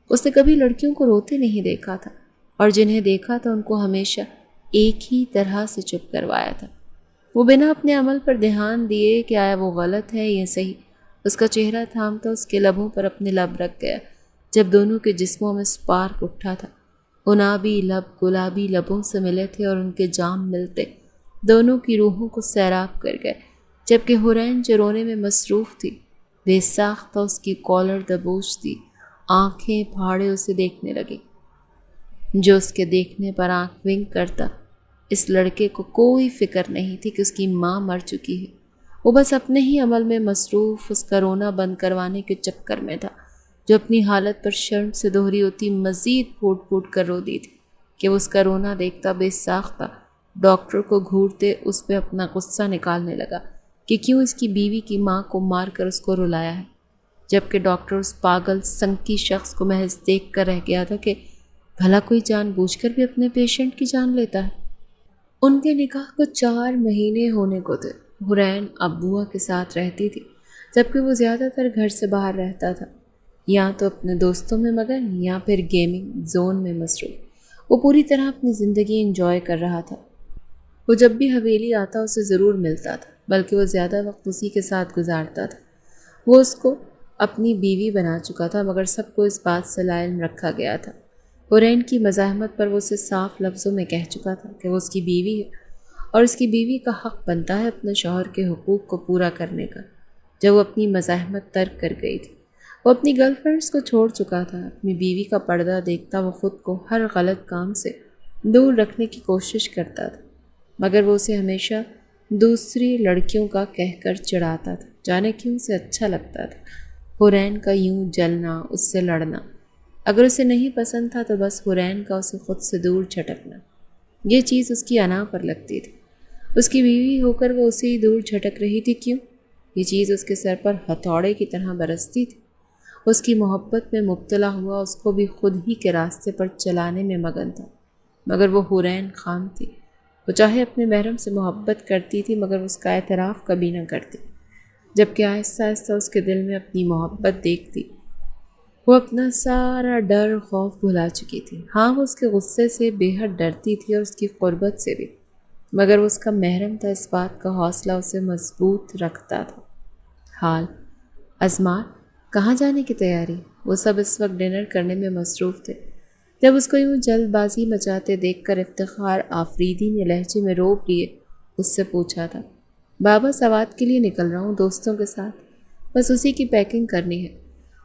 اس نے کبھی لڑکیوں کو روتے نہیں دیکھا تھا، اور جنہیں دیکھا تھا ان کو ہمیشہ ایک ہی طرح سے چپ کروایا تھا۔ وہ بنا اپنے عمل پر دھیان دیے کہ آیا وہ غلط ہے یا صحیح، اس کا چہرہ تھامتا اس کے لبوں پر اپنے لب رکھ گیا۔ جب دونوں کے جسموں میں سپارک اٹھا تھا، انابی لب گلابی لبوں سے ملے تھے اور ان کے جام ملتے دونوں کی روحوں کو سیراب کر گئے، جبکہ حورین جو رونے میں مصروف تھی بے ساختہ اس کی کالر دبوچ دی، آنکھیں پھاڑے اسے دیکھنے لگی۔ جو اس کے دیکھنے پر آنکھ ونک کرتا، اس لڑکے کو کوئی فکر نہیں تھی کہ اس کی ماں مر چکی ہے۔ وہ بس اپنے ہی عمل میں مصروف اس کا رونا بند کروانے کے چکر میں تھا، جو اپنی حالت پر شرم سے دوہری ہوتی مزید پھوٹ پھوٹ کر رو دی تھی کہ وہ اس کا رونا دیکھتا بے ساختہ ڈاکٹر کو گھورتے اس پہ اپنا غصہ نکالنے لگا کہ کیوں اس کی بیوی کی ماں کو مار کر اس کو رلایا ہے، جبکہ ڈاکٹر اس پاگل سنکی شخص کو محض دیکھ کر رہ گیا تھا کہ بھلا کوئی جان بوجھ کر بھی اپنے پیشنٹ کی جان لیتا ہے۔ ان کے نکاح کو 4 مہینے ہونے کو تھے۔ حورین ابوا کے ساتھ رہتی تھی، جبکہ وہ زیادہ تر گھر سے باہر رہتا تھا، یا تو اپنے دوستوں میں مگن یا پھر گیمنگ زون میں مصروف۔ وہ پوری طرح اپنی زندگی انجوائے کر رہا تھا۔ وہ جب بھی حویلی آتا اسے ضرور ملتا تھا، بلکہ وہ زیادہ وقت اسی کے ساتھ گزارتا تھا۔ وہ اس کو اپنی بیوی بنا چکا تھا، مگر سب کو اس بات سے لا علم رکھا گیا تھا۔ حورین کی مزاحمت پر وہ اسے صاف لفظوں میں کہہ چکا تھا کہ وہ اس کی بیوی ہے اور اس کی بیوی کا حق بنتا ہے اپنے شوہر کے حقوق کو پورا کرنے کا۔ جب وہ اپنی مزاحمت ترک کر گئی تھی، وہ اپنی گرل فرینڈس کو چھوڑ چکا تھا۔ اپنی بیوی کا پردہ دیکھتا وہ خود کو ہر غلط کام سے دور رکھنے کی کوشش کرتا تھا، مگر وہ اسے ہمیشہ دوسری لڑکیوں کا کہہ کر چڑھاتا تھا، جانے کیوں اسے اچھا لگتا تھا حورین کا یوں جلنا، اس سے لڑنا۔ اگر اسے نہیں پسند تھا تو بس حورین کا اسے خود سے دور جھٹکنا، یہ چیز اس کی انا پر لگتی تھی۔ اس کی بیوی ہو کر وہ اسے ہی دور جھٹک رہی تھی، کیوں؟ یہ چیز اس کے سر پر ہتھوڑے کی طرح برستی تھی۔ اس کی محبت میں مبتلا ہوا اس کو بھی خود ہی کے راستے پر چلانے میں مگن تھا، مگر وہ حورین خان تھی وہ چاہے اپنے محرم سے محبت کرتی تھی مگر اس کا اعتراف کبھی نہ کرتی، جبکہ آہستہ آہستہ اس کے دل میں اپنی محبت دیکھتی وہ اپنا سارا ڈر خوف بھلا چکی تھی۔ ہاں، وہ اس کے غصے سے بے حد ڈرتی تھی اور اس کی قربت سے بھی، مگر وہ اس کا محرم تھا، اس بات کا حوصلہ اسے مضبوط رکھتا تھا۔ حال ازمار کہاں جانے کی تیاری؟ وہ سب اس وقت ڈنر کرنے میں مصروف تھے جب اس کو یوں جلد بازی مچاتے دیکھ کر افتخار آفریدی نے لہجے میں روب لیے اس سے پوچھا تھا، بابا سوات کے لیے نکل رہا ہوں دوستوں کے ساتھ، بس اسی کی پیکنگ کرنی ہے۔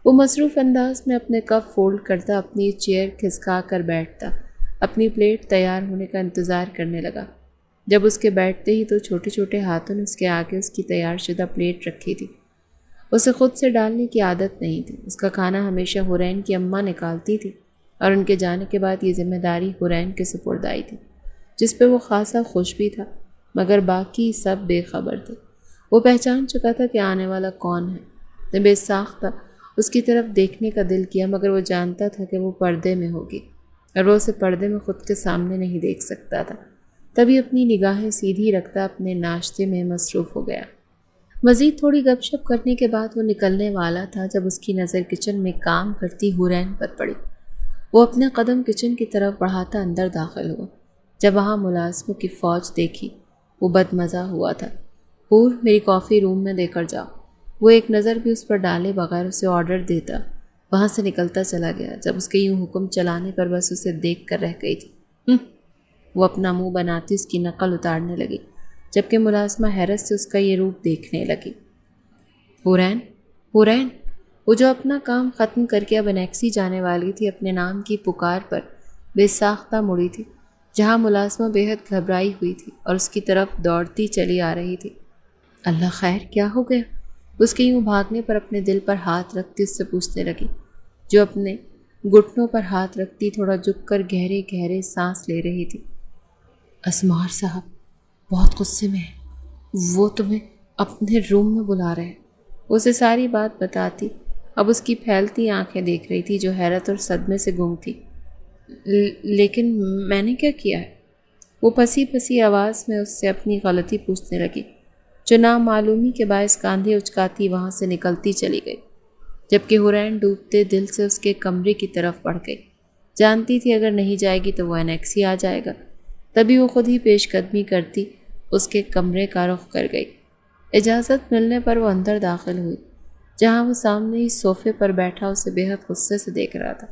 وہ مصروف انداز میں اپنے کپ فولڈ کرتا اپنی چیئر کھسکا کر بیٹھتا، اپنی پلیٹ تیار ہونے کا انتظار کرنے لگا۔ جب اس کے بیٹھتے ہی تو چھوٹے چھوٹے ہاتھوں نے اس کے آگے اس کی تیار شدہ پلیٹ رکھی تھی۔ اسے خود سے ڈالنے کی عادت نہیں تھی، اس کا کھانا ہمیشہ حورین کی اماں نکالتی تھی اور ان کے جانے کے بعد یہ ذمہ داری حورین کے سپرد آئی تھی، جس پہ وہ خاصا خوش بھی تھا، مگر باقی سب بے خبر تھے۔ وہ پہچان چکا تھا کہ آنے والا کون ہے۔ بے ساختہ اس کی طرف دیکھنے کا دل کیا، مگر وہ جانتا تھا کہ وہ پردے میں ہوگی اور وہ اسے پردے میں خود کے سامنے نہیں دیکھ سکتا تھا۔ تبھی اپنی نگاہیں سیدھی رکھتا اپنے ناشتے میں مصروف ہو گیا۔ مزید تھوڑی گپ شپ کرنے کے بعد وہ نکلنے والا تھا جب اس کی نظر کچن میں کام کرتی حورین پر پڑی۔ وہ اپنے قدم کچن کی طرف بڑھاتا اندر داخل ہوا۔ جب وہاں ملازموں کی فوج دیکھی وہ بدمزہ ہوا تھا۔ حور، میری کافی روم میں دے کر جاؤ۔ وہ ایک نظر بھی اس پر ڈالے بغیر اسے آرڈر دیتا وہاں سے نکلتا چلا گیا۔ جب اس کے یوں حکم چلانے پر بس اسے دیکھ کر رہ گئی تھی۔ وہ اپنا منہ بناتی اس کی نقل اتارنے لگی، جبکہ ملازمہ حیرت سے اس کا یہ روپ دیکھنے لگی۔ حورین، حورین! وہ جو اپنا کام ختم کر کے اب انیکسی جانے والی تھی، اپنے نام کی پکار پر بے ساختہ مڑی تھی، جہاں ملازمہ بے حد گھبرائی ہوئی تھی اور اس کی طرف دوڑتی چلی آ رہی تھی۔ اللہ خیر، کیا ہو گیا؟ اس کے یوں بھاگنے پر اپنے دل پر ہاتھ رکھتی اس سے پوچھنے لگی، جو اپنے گھٹنوں پر ہاتھ رکھتی تھوڑا جھک کر گہرے گہرے سانس لے رہی تھی۔ ازمار صاحب بہت غصے میں ہیں، وہ تمہیں اپنے روم میں بلا رہے ہیں۔ اسے ساری بات بتاتی اب اس کی پھیلتی آنکھیں دیکھ رہی تھی جو حیرت اور صدمے سے گم تھی۔ لیکن میں نے کیا کیا ہے؟ وہ پھنسی پھنسی آواز میں اس سے اپنی غلطی پوچھنے لگی، جو نامعلومی کے باعث کاندھے اچکاتی وہاں سے نکلتی چلی گئی، جبکہ حورین ڈوبتے دل سے اس کے کمرے کی طرف بڑھ گئی۔ جانتی تھی اگر نہیں جائے گی تو وہ انیکسی آ جائے گا، تبھی وہ خود ہی پیش قدمی کرتی اس کے کمرے کا رخ کر گئی۔ اجازت ملنے پر وہ اندر داخل ہوئی، جہاں وہ سامنے ہی صوفے پر بیٹھا اسے بے حد غصے سے دیکھ رہا تھا۔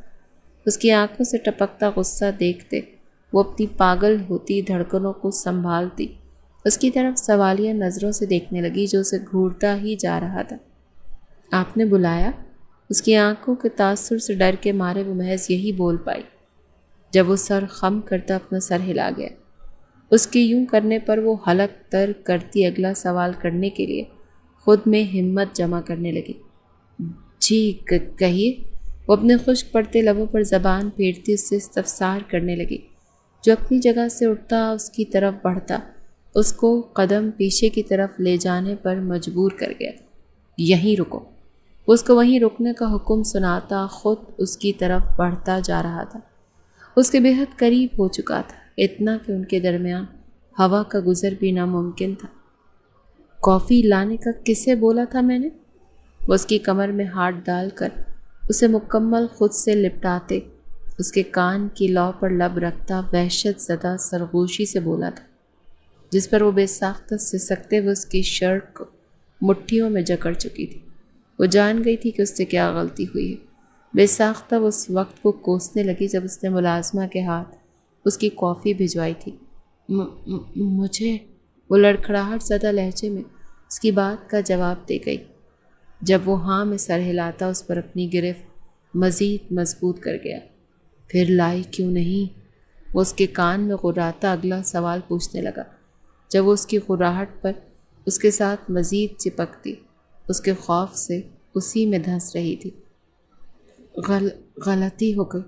اس کی آنکھوں سے ٹپکتا غصہ دیکھتے وہ اپنی پاگل ہوتی دھڑکنوں کو سنبھالتی اس کی طرف سوالیہ نظروں سے دیکھنے لگی، جو اسے گھورتا ہی جا رہا تھا۔ آپ نے بلایا؟ اس کی آنکھوں کے تاثر سے ڈر کے مارے وہ محض یہی بول پائی، جب وہ سر خم کرتا اپنا سر ہلا گیا۔ اس کے یوں کرنے پر وہ حلق تر کرتی اگلا سوال کرنے کے لیے خود میں ہمت جمع کرنے لگی۔ جی کہیے۔ وہ اپنے خشک پڑتے لبوں پر زبان پھیرتی اس سے استفسار کرنے لگی، جو اپنی جگہ سے اٹھتا اس کی طرف بڑھتا اس کو قدم پیچھے کی طرف لے جانے پر مجبور کر گیا۔ یہیں رکو۔ اس کو وہیں رکنے کا حکم سناتا خود اس کی طرف بڑھتا جا رہا تھا۔ اس کے بے حد قریب ہو چکا تھا، اتنا کہ ان کے درمیان ہوا کا گزر بھی ناممکن تھا۔ کافی لانے کا کسے بولا تھا میں نے؟ وہ اس کی کمر میں ہاتھ ڈال کر اسے مکمل خود سے لپٹاتے اس کے کان کی لو پر لب رکھتا وحشت زدہ سرگوشی سے بولا تھا، جس پر وہ بے ساختہ سسکتے ہوئے اس کی شرٹ کو مٹھیوں میں جکڑ چکی تھی۔ وہ جان گئی تھی کہ اس سے کیا غلطی ہوئی ہے۔ بے ساختہ وہ اس وقت کو کوسنے لگی جب اس نے ملازمہ کے ہاتھ اس کی کافی بھجوائی تھی۔ مجھے، وہ لڑکھڑاہٹ زدہ لہجے میں اس کی بات کا جواب دے گئی، جب وہ ہاں میں سر ہلاتا اس پر اپنی گرفت مزید مضبوط کر گیا۔ پھر لائی کیوں نہیں؟ وہ اس کے کان میں غراتا اگلا سوال پوچھنے لگا، جب وہ اس کی غراہٹ پر اس کے ساتھ مزید چپکتی اس کے خوف سے اسی میں دھنس رہی تھی۔ غلطی ہو گئی۔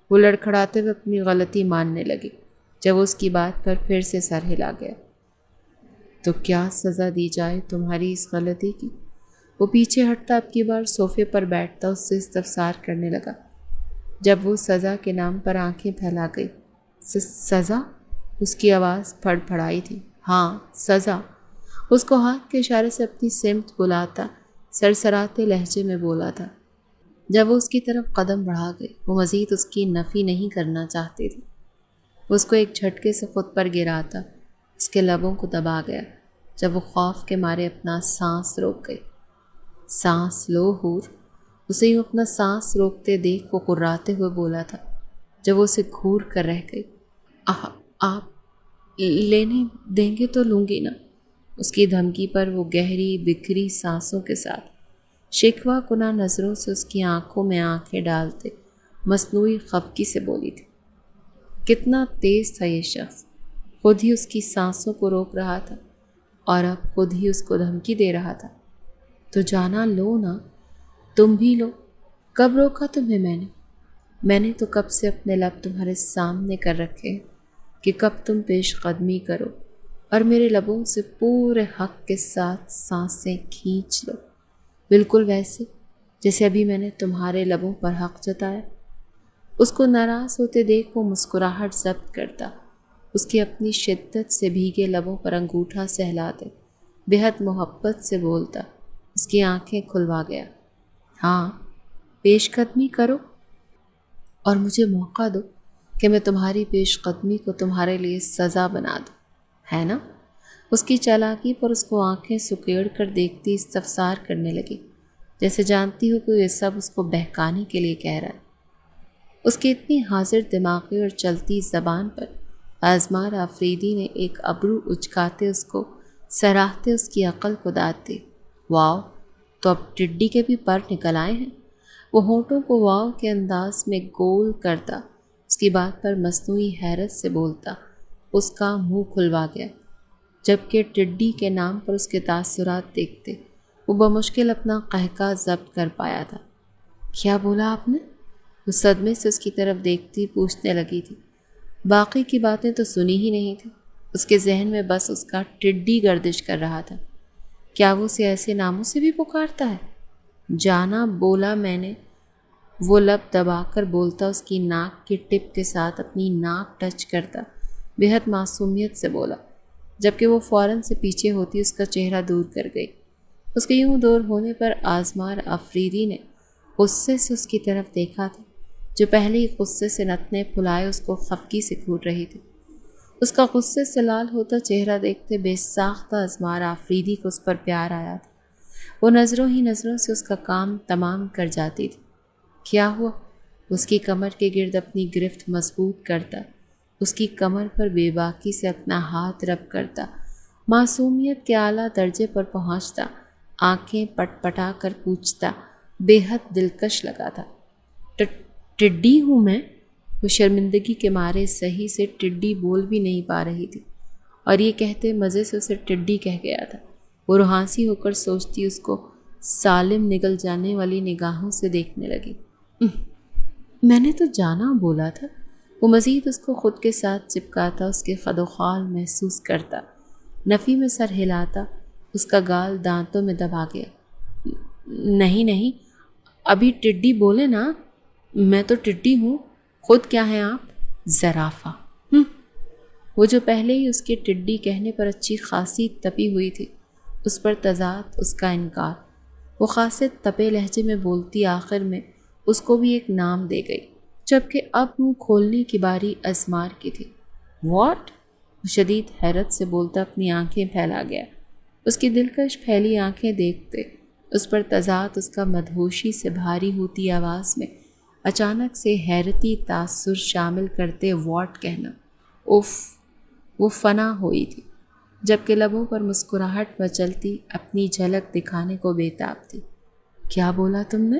وہ لڑکھڑاتے ہوئے اپنی غلطی ماننے لگی، جب وہ اس کی بات پر پھر سے سر ہلا گیا۔ تو کیا سزا دی جائے تمہاری اس غلطی کی؟ وہ پیچھے ہٹتا اب کی بار صوفے پر بیٹھتا اس سے استفسار کرنے لگا، جب وہ سزا کے نام پر آنکھیں پھیلا گئی۔ سزا؟ اس کی آواز پھڑ پھڑائی تھی۔ ہاں، سزا۔ اس کو ہاتھ کے اشارے سے اپنی سمت بلاتا سرسراتے لہجے میں بولا تھا۔ جب وہ اس کی طرف قدم بڑھا گئی، وہ مزید اس کی نفی نہیں کرنا چاہتی تھی۔ اس کو ایک جھٹکے سے خود پر گراتا اس کے لبوں کو دبا گیا جب وہ خوف کے مارے اپنا سانس روک گئی۔ سانس لو حور۔ اسے یوں اپنا سانس روکتے دیکھ وہ قراتے ہوئے بولا تھا جب وہ اسے گھور کر رہ گئی۔ آپ لینے دیں گے تو لوں گی نا۔ اس کی دھمکی پر وہ گہری بکھری سانسوں کے ساتھ شکوہ کناں نظروں سے اس کی آنکھوں میں آنکھیں ڈالتے مصنوعی خفگی سے بولی تھی۔ کتنا تیز تھا یہ شخص، خود ہی اس کی سانسوں کو روک رہا تھا اور اب خود ہی اس کو دھمکی دے رہا تھا۔ تو جانا لو نا، تم بھی لو۔ کب روکا تمہیں میں نے تو کب سے اپنے لب تمہارے سامنے کر رکھے ہیں کہ کب تم پیش قدمی کرو اور میرے لبوں سے پورے حق کے ساتھ سانسیں کھینچ لو، بالکل ویسے جیسے ابھی میں نے تمہارے لبوں پر حق جتایا۔ اس کو ناراض ہوتے دیکھ وہ مسکراہٹ ضبط کرتا، اس کی اپنی شدت سے بھیگے لبوں پر انگوٹھا سہلاتے بے حد محبت سے بولتا، اس کی آنکھیں کھلوا گیا۔ ہاں، پیش قدمی کرو اور مجھے موقع دو کہ میں تمہاری پیش قدمی کو تمہارے لیے سزا بنا دوں، ہے نا؟ اس کی چالاکی پر اس کو آنکھیں سکیڑ کر دیکھتی استفسار کرنے لگی، جیسے جانتی ہو کہ یہ سب اس کو بہکانے کے لیے کہہ رہا ہے۔ اس کی اتنی حاضر دماغی اور چلتی زبان پر آزمار آفریدی نے ایک ابرو اچکاتے اس کو سراہتے اس کی عقل کو داد دی۔ واو، تو اب ٹڈی کے بھی پر نکل آئے ہیں۔ وہ ہونٹوں کو واو کے انداز میں گول کرتا اس کی بات پر مصنوعی حیرت سے بولتا، اس کا منہ کھلوا گیا، جبکہ ٹڈی کے نام پر اس کے تاثرات دیکھتے وہ بمشکل اپنا قہقہ ضبط کر پایا تھا۔ کیا بولا آپ نے؟ وہ صدمے سے اس کی طرف دیکھتی پوچھنے لگی تھی۔ باقی کی باتیں تو سنی ہی نہیں تھی، اس کے ذہن میں بس اس کا ٹڈی گردش کر رہا تھا۔ کیا وہ اسے ایسے ناموں سے بھی پکارتا ہے؟ جانا بولا میں نے، وہ لب دبا کر بولتا، اس کی ناک کی ٹپ کے ساتھ اپنی ناک ٹچ کرتا بے حد معصومیت سے بولا، جبکہ وہ فوراً سے پیچھے ہوتی اس کا چہرہ دور کر گئی۔ اس کے یوں دور ہونے پر آزمار آفریدی نے غصے سے اس کی طرف دیکھا تھا، جو پہلے ہی غصے سے نتنے پھلائے اس کو خفگی سے گھور رہی تھی۔ اس کا غصے سے لال ہوتا چہرہ دیکھتے بے ساختہ آزمار آفریدی کو اس پر پیار آیا تھا۔ وہ نظروں ہی نظروں سے اس کا کام تمام کر جاتی تھی۔ کیا ہوا؟ اس کی کمر کے گرد اپنی گرفت مضبوط کرتا، اس کی کمر پر بے باکی سے اپنا ہاتھ رب کرتا، معصومیت کے اعلیٰ درجے پر پہنچتا، آنکھیں پٹ پٹا کر پوچھتا، بے حد دلکش لگا تھا۔ ٹڈی ہوں میں؟ وہ شرمندگی کے مارے صحیح سے ٹڈی بول بھی نہیں پا رہی تھی، اور یہ کہتے مزے سے اسے ٹڈی کہہ گیا تھا۔ وہ روحانسی ہو کر سوچتی اس کو سالم نگل جانے والی نگاہوں سے دیکھنے لگی۔ میں نے تو جانا بولا تھا۔ وہ مزید اس کو خود کے ساتھ چپکاتا، اس کے خد و خال محسوس کرتا، نفی میں سر ہلاتا، اس کا گال دانتوں میں دبا گیا۔ نہیں، ابھی ٹڈی بولے نا، میں تو ٹڈی ہوں۔ خود کیا ہیں آپ؟ زرافہ۔ وہ جو پہلے ہی اس کے ٹڈی کہنے پر اچھی خاصی تپی ہوئی تھی، اس پر تضاد اس کا انکار۔ وہ خاصے تپے لہجے میں بولتی آخر میں اس کو بھی ایک نام دے گئی، جبکہ اب منہ کھولنے کی باری ازمار کی تھی۔ واٹ؟ وہ شدید حیرت سے بولتا اپنی آنکھیں پھیلا گیا۔ اس کی دلکش پھیلی آنکھیں دیکھتے اس پر تضاد اس کا مدہوشی سے بھاری ہوتی آواز میں اچانک سے حیرتی تاثر شامل کرتے واٹ کہنا، اف! وہ فنا ہوئی تھی، جبکہ لبوں پر مسکراہٹ مچلتی اپنی جھلک دکھانے کو بےتاب تھی۔ کیا بولا تم نے؟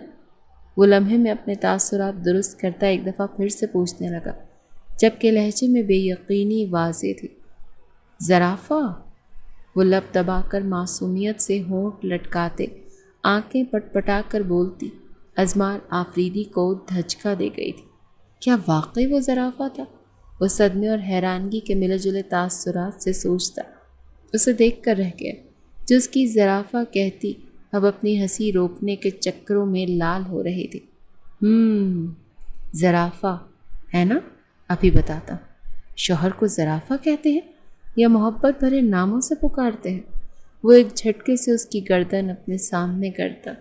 وہ لمحے میں اپنے تاثرات درست کرتا ایک دفعہ پھر سے پوچھنے لگا، جبکہ لہجے میں بے یقینی واضح تھی۔ زرافہ؟ وہ لب دبا کر معصومیت سے ہونٹ لٹکاتے آنکھیں پٹ پٹا کر بولتی ازمار آفریدی کو دھچکا دے گئی تھی۔ کیا واقعی وہ زرافہ تھا؟ وہ صدمے اور حیرانگی کے ملے جلے تاثرات سے سوچتا، اسے دیکھ کر رہ گیا جو اس کی زرافہ کہتی اب اپنی ہنسی روکنے کے چکروں میں لال ہو رہی تھی۔ زرافہ ہے نا؟ ابھی بتاتا۔ شوہر کو زرافہ کہتے ہیں یا محبت بھرے ناموں سے پکارتے ہیں؟ وہ ایک جھٹکے سے اس کی گردن اپنے سامنے کرتا،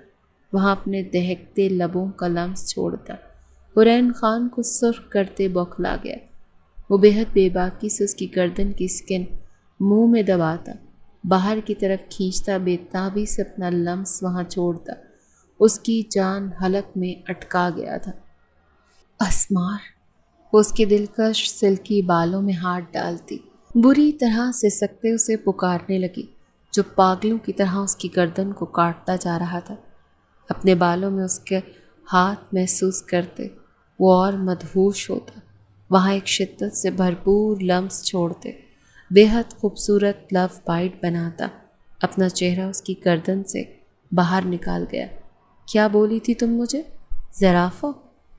وہاں اپنے دہکتے لبوں کا لمس چھوڑتا۔ حرین خان کو سرخ کرتے بوکھلا گیا۔ وہ بے حد بے باکی سے اس کی گردن کی سکن منہ میں دباتا، باہر کی طرف کھینچتا، بے تابی سے اپنا لمس وہاں چھوڑتا۔ اس کی جان حلق میں اٹکا گیا تھا۔ اسمار، وہ اس کے دلکش سلکی بالوں میں ہاتھ ڈالتی، بری طرح سے سکتے اسے پکارنے لگی، جو پاگلوں کی طرح اس کی گردن کو کاٹتا جا رہا تھا۔ اپنے بالوں میں اس کے ہاتھ محسوس کرتے وہ اور مدہوش ہوتا، وہاں ایک شدت سے بھرپور لمس چھوڑتے، بے حد خوبصورت لو بائٹ بناتا۔ اپنا چہرہ اس کی گردن سے باہر نکال گیا۔ کیا بولی تھی تم مجھے؟ زرافہ؟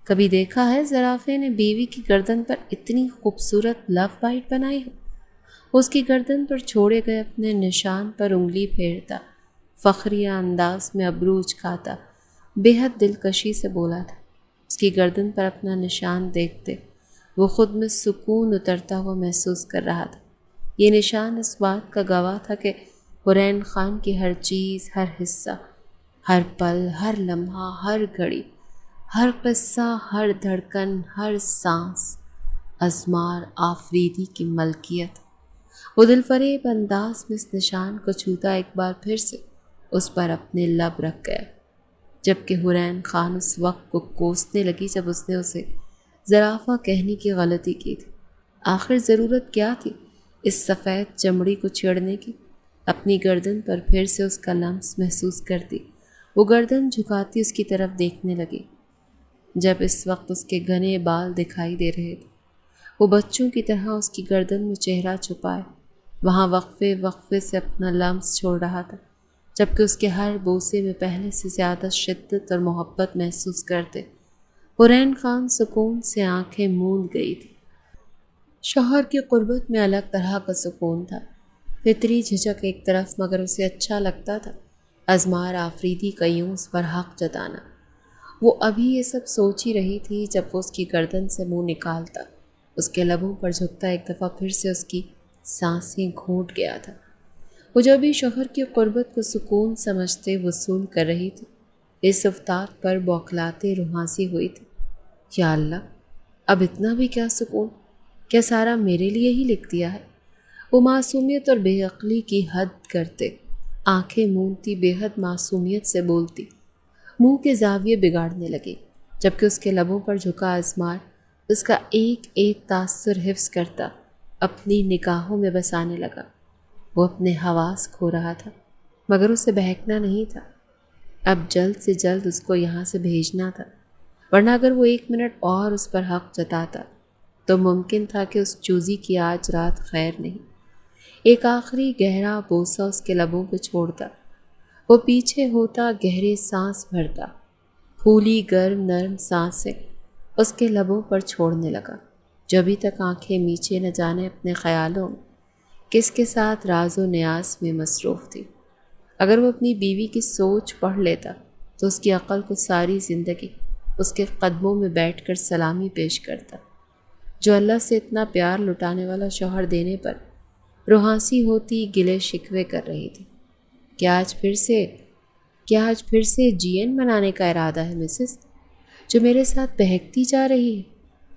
کبھی دیکھا ہے زرافے نے بیوی کی گردن پر اتنی خوبصورت لو بائٹ بنائی ہو؟ اس کی گردن پر چھوڑے گئے اپنے نشان پر انگلی پھیرتا، فخریہ انداز میں ابرو اچکاتا، بے حد دلکشی سے بولا تھا۔ اس کی گردن پر اپنا نشان دیکھتے وہ خود میں سکون اترتا ہوا محسوس کر رہا تھا۔ یہ نشان اس بات کا گواہ تھا کہ حرین خان کی ہر چیز، ہر حصہ، ہر پل، ہر لمحہ، ہر گھڑی، ہر قصہ، ہر دھڑکن، ہر سانس اسمار آفریدی کی ملکیت۔ وہ دل فریب انداز میں اس نشان کو چھوتا ایک بار پھر سے اس پر اپنے لب رکھ گیا، جبکہ حرین خان اس وقت کو کوسنے لگی جب اس نے اسے زرافہ کہنے کی غلطی کی تھی۔ آخر ضرورت کیا تھی اس سفید چمڑی کو چھیڑنے کی؟ اپنی گردن پر پھر سے اس کا لمس محسوس کرتی وہ گردن جھکاتی اس کی طرف دیکھنے لگی، جب اس وقت اس کے گھنے بال دکھائی دے رہے تھے۔ وہ بچوں کی طرح اس کی گردن میں چہرہ چھپائے وہاں وقفے وقفے سے اپنا لمس چھوڑ رہا تھا، جبکہ اس کے ہر بوسے میں پہلے سے زیادہ شدت اور محبت محسوس کرتے۔ حرین خان سکون سے آنکھیں موند گئی تھی۔ شوہر کی قربت میں الگ طرح کا سکون تھا، فطری جھجک ایک طرف، مگر اسے اچھا لگتا تھا اسمار آفریدی کا یوں اس پر حق جتانا۔ وہ ابھی یہ سب سوچ ہی رہی تھی جب وہ اس کی گردن سے منہ نکالتا، اس کے لبوں پر جھکتا، ایک دفعہ پھر سے اس کی سانسیں گھونٹ گیا تھا۔ وہ جو بھی شوہر کی قربت کو سکون سمجھتے وصول کر رہی تھی، اس افتاد پر بوکھلاتے روحانسی ہوئی تھی۔ یا اللہ، اب اتنا بھی کیا سکون؟ کیا سارا میرے لیے ہی لکھ دیا ہے؟ وہ معصومیت اور بے عقلی کی حد کرتے، آنکھیں موندتی، بے حد معصومیت سے بولتی، منہ کے زاویے بگاڑنے لگے، جبکہ اس کے لبوں پر جھکا اسمار اس کا ایک ایک تاثر حفظ کرتا اپنی نگاہوں میں بسانے لگا۔ وہ اپنے حواس کھو رہا تھا، مگر اسے بہکنا نہیں تھا۔ اب جلد سے جلد اس کو یہاں سے بھیجنا تھا، ورنہ اگر وہ 1 منٹ اور اس پر حق جتاتا تو ممکن تھا کہ اس چوزی کی آج رات خیر نہیں۔ ایک آخری گہرا بوسہ اس کے لبوں پہ چھوڑتا، وہ پیچھے ہوتا، گہرے سانس بھرتا، پھولی گرم نرم سانسیں اس کے لبوں پر چھوڑنے لگا، جو ابھی تک آنکھیں میچے نہ جانے اپنے خیالوں میں کس کے ساتھ راز و نیاز میں مصروف تھی۔ اگر وہ اپنی بیوی کی سوچ پڑھ لیتا تو اس کی عقل کو ساری زندگی اس کے قدموں میں بیٹھ کر سلامی پیش کرتا۔ جو اللہ سے اتنا پیار لٹانے والا شوہر دینے پر روحانسی ہوتی گلے شکوے کر رہی تھی۔ کیا آج پھر سے جی این منانے کا ارادہ ہے مسز، جو میرے ساتھ بہکتی جا رہی ہے؟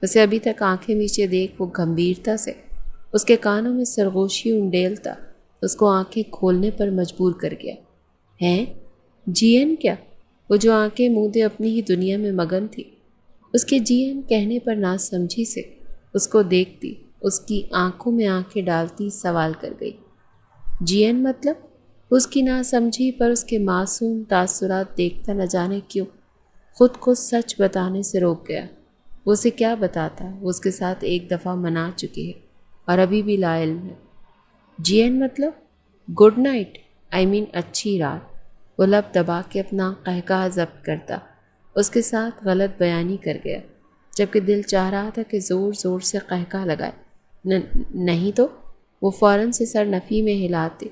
اسے ابھی تک آنکھیں نیچے دیکھ وہ گمبھیرتا سے اس کے کانوں میں سرگوشی انڈیلتا، اس کو آنکھیں کھولنے پر مجبور کر گیا۔ ہیں؟ جی این کیا؟ وہ جو آنکھیں موندے اپنی ہی دنیا میں مگن تھی، اس کے جی این کہنے پر ناسمجھی سے اس کو دیکھتی، اس کی آنکھوں میں آنکھیں ڈالتی سوال کر گئی۔ جی این مطلب؟ اس کی ناسمجھی پر اس کے معصوم تاثرات دیکھتا نہ جانے کیوں خود کو سچ بتانے سے روک گیا۔ وہ اسے کیا بتاتا؟ وہ اس کے ساتھ 1 دفعہ منا چکی ہے اور ابھی بھی لا علم ہے۔ جی این مطلب گڈ نائٹ، اچھی رات۔ وہ لب دبا کے اپنا قہقہ ضبط کرتا، اس کے ساتھ غلط بیانی کر گیا، جبکہ دل چاہ رہا تھا کہ زور زور سے قہقہ لگائے۔ نہیں تو وہ فوراً سے سر نفی میں ہلاتے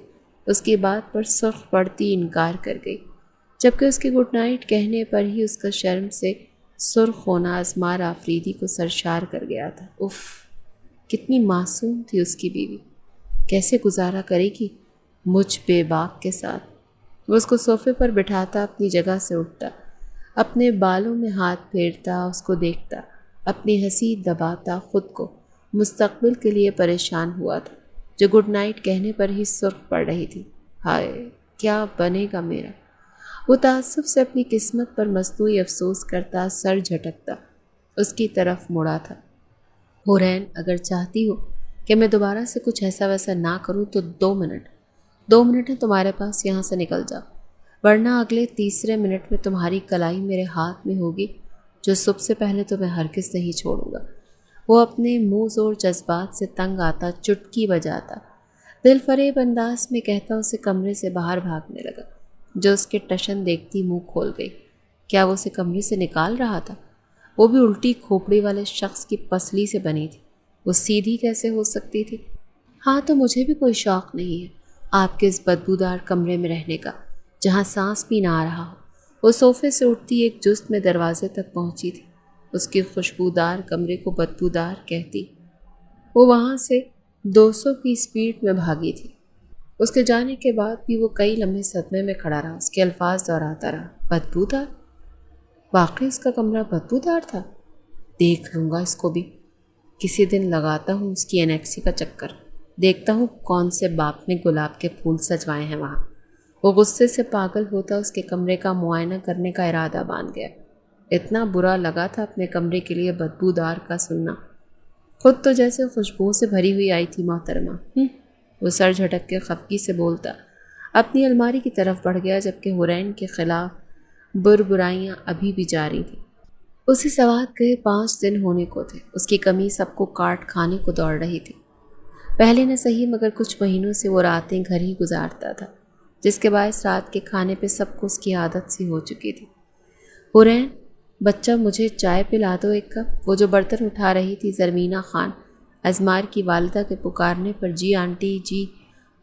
اس کی بات پر سرخ پڑتی انکار کر گئی، جبکہ اس کے گڈ نائٹ کہنے پر ہی اس کا شرم سے سرخ ہونا اسمار آفریدی کو سرشار کر گیا تھا۔ اف، کتنی معصوم تھی اس کی بیوی، کیسے گزارا کرے گی مجھ بے باک کے ساتھ۔ وہ اس کو صوفے پر بٹھاتا، اپنی جگہ سے اٹھتا، اپنے بالوں میں ہاتھ پھیرتا، اس کو دیکھتا، اپنی ہنسی دباتا، خود کو مستقبل کے لیے پریشان ہوا تھا جو گڈ نائٹ کہنے پر ہی سرخ پڑ رہی تھی۔ ہائے کیا بنے گا میرا؟ وہ تعصب سے اپنی قسمت پر مصنوعی افسوس کرتا، سر جھٹکتا اس کی طرف مڑا تھا۔ حورین اگر چاہتی ہو کہ میں دوبارہ سے کچھ ایسا ویسا نہ کروں تو 2 منٹ ہیں تمہارے پاس، یہاں سے نکل جاؤ، ورنہ اگلے تیسرے منٹ میں تمہاری کلائی میرے ہاتھ میں ہوگی جو صبح سے پہلے تو میں ہرگز نہیں چھوڑوں گا۔ وہ اپنے منہ زور جذبات سے تنگ آتا، چٹکی بجاتا، دل فریب انداز میں کہتا، اسے کمرے سے باہر بھاگنے لگا۔ جو اس کے ٹشن دیکھتی منہ کھول گئی۔ کیا وہ اسے کمرے سے نکال رہا تھا؟ وہ بھی الٹی کھوپڑی والے شخص کی پسلی سے بنی تھی، وہ سیدھی کیسے ہو سکتی تھی؟ ہاں تو مجھے بھی کوئی شوق نہیں ہے آپ کے اس بدبودار کمرے میں رہنے کا جہاں سانس بھی نہ آ رہا ہو۔ وہ صوفے سے اٹھتی ایک جست میں دروازے تک پہنچی تھی، اس کی خوشبودار کمرے کو بدبودار کہتی۔ وہ وہاں سے 200 کی سپیڈ میں بھاگی تھی۔ اس کے جانے کے بعد بھی وہ کئی لمحے صدمے میں کھڑا رہا، اس کے الفاظ دہراتا رہا۔ بدبودار؟ واقعی اس کا کمرہ بدبودار تھا؟ دیکھ لوں گا اس کو بھی، کسی دن لگاتا ہوں اس کی انیکسی کا چکر، دیکھتا ہوں کون سے باپ نے گلاب کے پھول سجوائے ہیں وہاں۔ وہ غصے سے پاگل ہوتا اس کے کمرے کا معائنہ کرنے کا ارادہ باندھ گیا۔ اتنا برا لگا تھا اپنے کمرے کے لیے بدبودار کا سننا، خود تو جیسے خوشبو سے بھری ہوئی آئی تھی محترمہ۔ وہ سر جھٹک کے خفگی سے بولتا، اپنی الماری کی طرف بڑھ گیا، جبکہ حورین کے خلاف برائیاں ابھی بھی جاری تھیں۔ اسے سوات گئے 5 دن ہونے کو تھے، اس کی کمی سب کو کاٹ کھانے کو دوڑ رہی تھی۔ پہلے نہ صحیح مگر کچھ مہینوں سے وہ راتیں گھر ہی گزارتا تھا، جس کے باعث رات کے کھانے پہ سب کو اس کی عادت سی ہو چکی تھی۔ حورین بچہ مجھے چائے پلا دو ایک کپ۔ وہ جو برتن اٹھا رہی تھی زرمینہ خان ازمار کی والدہ کے پکارنے پر جی آنٹی جی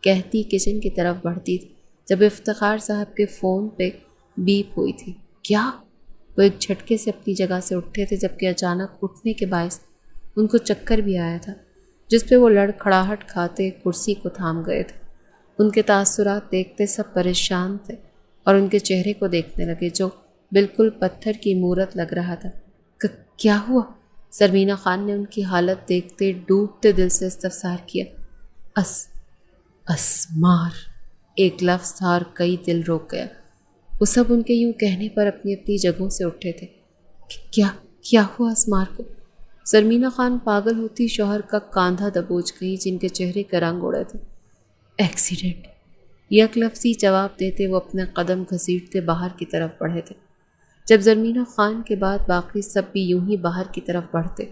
کہتی کچن کی طرف بڑھتی تھی جب افتخار صاحب کے فون پہ بیپ ہوئی تھی۔ کیا؟ وہ ایک جھٹکے سے اپنی جگہ سے اٹھے تھے، جبکہ اچانک اٹھنے کے باعث ان کو چکر بھی آیا تھا، جس پہ وہ لڑکھڑاہٹ کھاتے کرسی کو تھام گئے تھے۔ ان کے تاثرات دیکھتے سب پریشان تھے اور ان کے چہرے کو دیکھنے لگے جو بالکل پتھر کی مورت لگ رہا تھا۔ کیا ہوا؟ زرمینہ خان نے ان کی حالت دیکھتے ڈوبتے دل سے استفسار کیا۔ اسمار ایک لفظ تھا اور کئی دل روک گیا۔ وہ سب ان کے یوں کہنے پر اپنی اپنی جگہوں سے اٹھے تھے۔ کیا ہوا اسمار کو؟ زرمینہ خان پاگل ہوتی شوہر کا کاندھا دبوچ گئی، جن کے چہرے کا رنگ اڑے تھے۔ ایکسیڈنٹ، یک لفظی جواب دیتے وہ اپنے قدم گھسیٹتے باہر کی طرف بڑھے تھے۔ جب زرمینہ خان کے بعد باقی سب بھی یوں ہی باہر کی طرف بڑھتے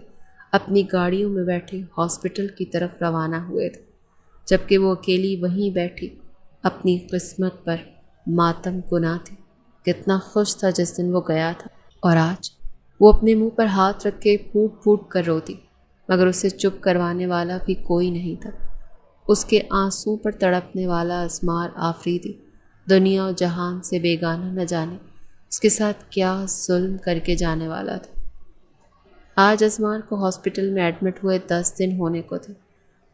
اپنی گاڑیوں میں بیٹھے ہاسپٹل کی طرف روانہ ہوئے تھے، جبکہ وہ اکیلی وہیں بیٹھی اپنی قسمت پر ماتم گنا تھی۔ کتنا خوش تھا جس دن وہ گیا تھا، اور آج وہ اپنے منہ پر ہاتھ رکھ کے پھوٹ پھوٹ کر روتی، مگر اسے چپ کروانے والا بھی کوئی نہیں تھا۔ اس کے آنسوں پر تڑپنے والا اسمار آفریدی دنیا و جہان سے بیگانہ نہ جانے اس کے ساتھ کیا ظلم کر کے جانے والا تھا۔ آج اسمار کو ہاسپٹل میں ایڈمٹ ہوئے 10 دن ہونے کو تھے۔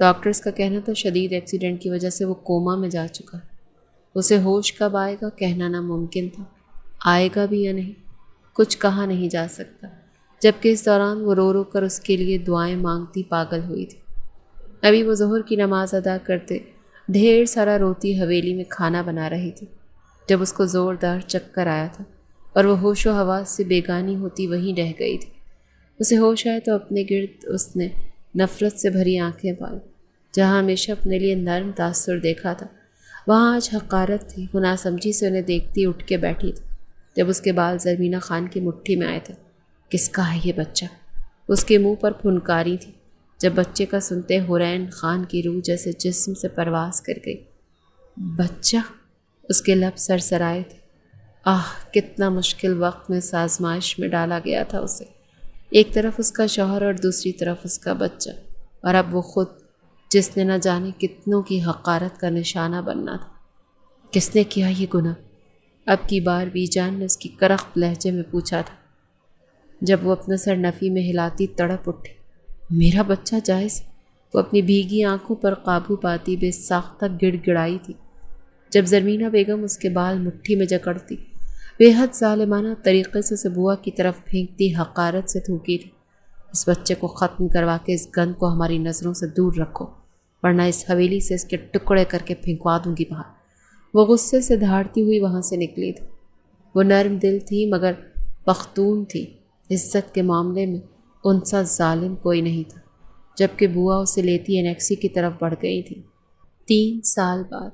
ڈاکٹرز کا کہنا تھا شدید ایکسیڈنٹ کی وجہ سے وہ کوما میں جا چکا۔ اسے ہوش کب آئے گا کہنا ناممکن تھا، آئے گا بھی یا نہیں کچھ کہا نہیں جا سکتا، جبکہ اس دوران وہ رو رو کر اس کے لیے دعائیں مانگتی پاگل ہوئی تھی۔ ابھی وہ ظہر کی نماز ادا کرتے ڈھیر سارا روتی حویلی میں کھانا بنا رہی تھی جب اس کو زوردار چکر آیا تھا اور وہ ہوش و حواس سے بیگانی ہوتی وہیں رہ گئی تھی۔ اسے ہوش آئے تو اپنے گرد اس نے نفرت سے بھری آنکھیں پائیں۔ جہاں ہمیشہ اپنے لیے نرم تاثر دیکھا تھا وہاں آج حقارت تھی۔ وہ ناسمجھی سے انہیں دیکھتی اٹھ کے بیٹھی تھی جب اس کے بال زرمینہ خان کی مٹھی میں آئے تھے۔ کس کا ہے یہ بچہ؟ اس کے منہ پر پھنکاری تھی۔ جب بچے کا سنتے حورین خان کی روح جیسے جسم سے پرواز کر گئی۔ بچہ؟ اس کے لب سرسرائے تھے۔ کتنا مشکل وقت میں سازمائش میں ڈالا گیا تھا اسے، ایک طرف اس کا شوہر اور دوسری طرف اس کا بچہ، اور اب وہ خود جس نے نہ جانے کتنوں کی حقارت کا نشانہ بننا تھا۔ کس نے کیا یہ گناہ؟ اب کی بار بی جان نے اس کی کرخت لہجے میں پوچھا تھا جب وہ اپنا سر نفی میں ہلاتی تڑپ اٹھی۔ میرا بچہ جائز؟ وہ اپنی بھیگی آنکھوں پر قابو پاتی بے ساختہ گڑ گڑائی تھی جب زرمینہ بیگم اس کے بال مٹھی میں جکڑتی، بے حد ظالمانہ طریقے سے اسے بوا کی طرف پھینکتی، حقارت سے تھوکی تھی، اس بچے کو ختم کروا کے اس گند کو ہماری نظروں سے دور رکھو، ورنہ اس حویلی سے اس کے ٹکڑے کر کے پھینکوا دوں گی باہر۔ وہ غصے سے دھاڑتی ہوئی وہاں سے نکلی تھی۔ وہ نرم دل تھی مگر پختون تھی، عزت کے معاملے میں ان سا ظالم کوئی نہیں تھا۔ جبکہ بوا اسے لیتی انیکسی کی طرف بڑھ گئی تھی۔ 3 سال بعد۔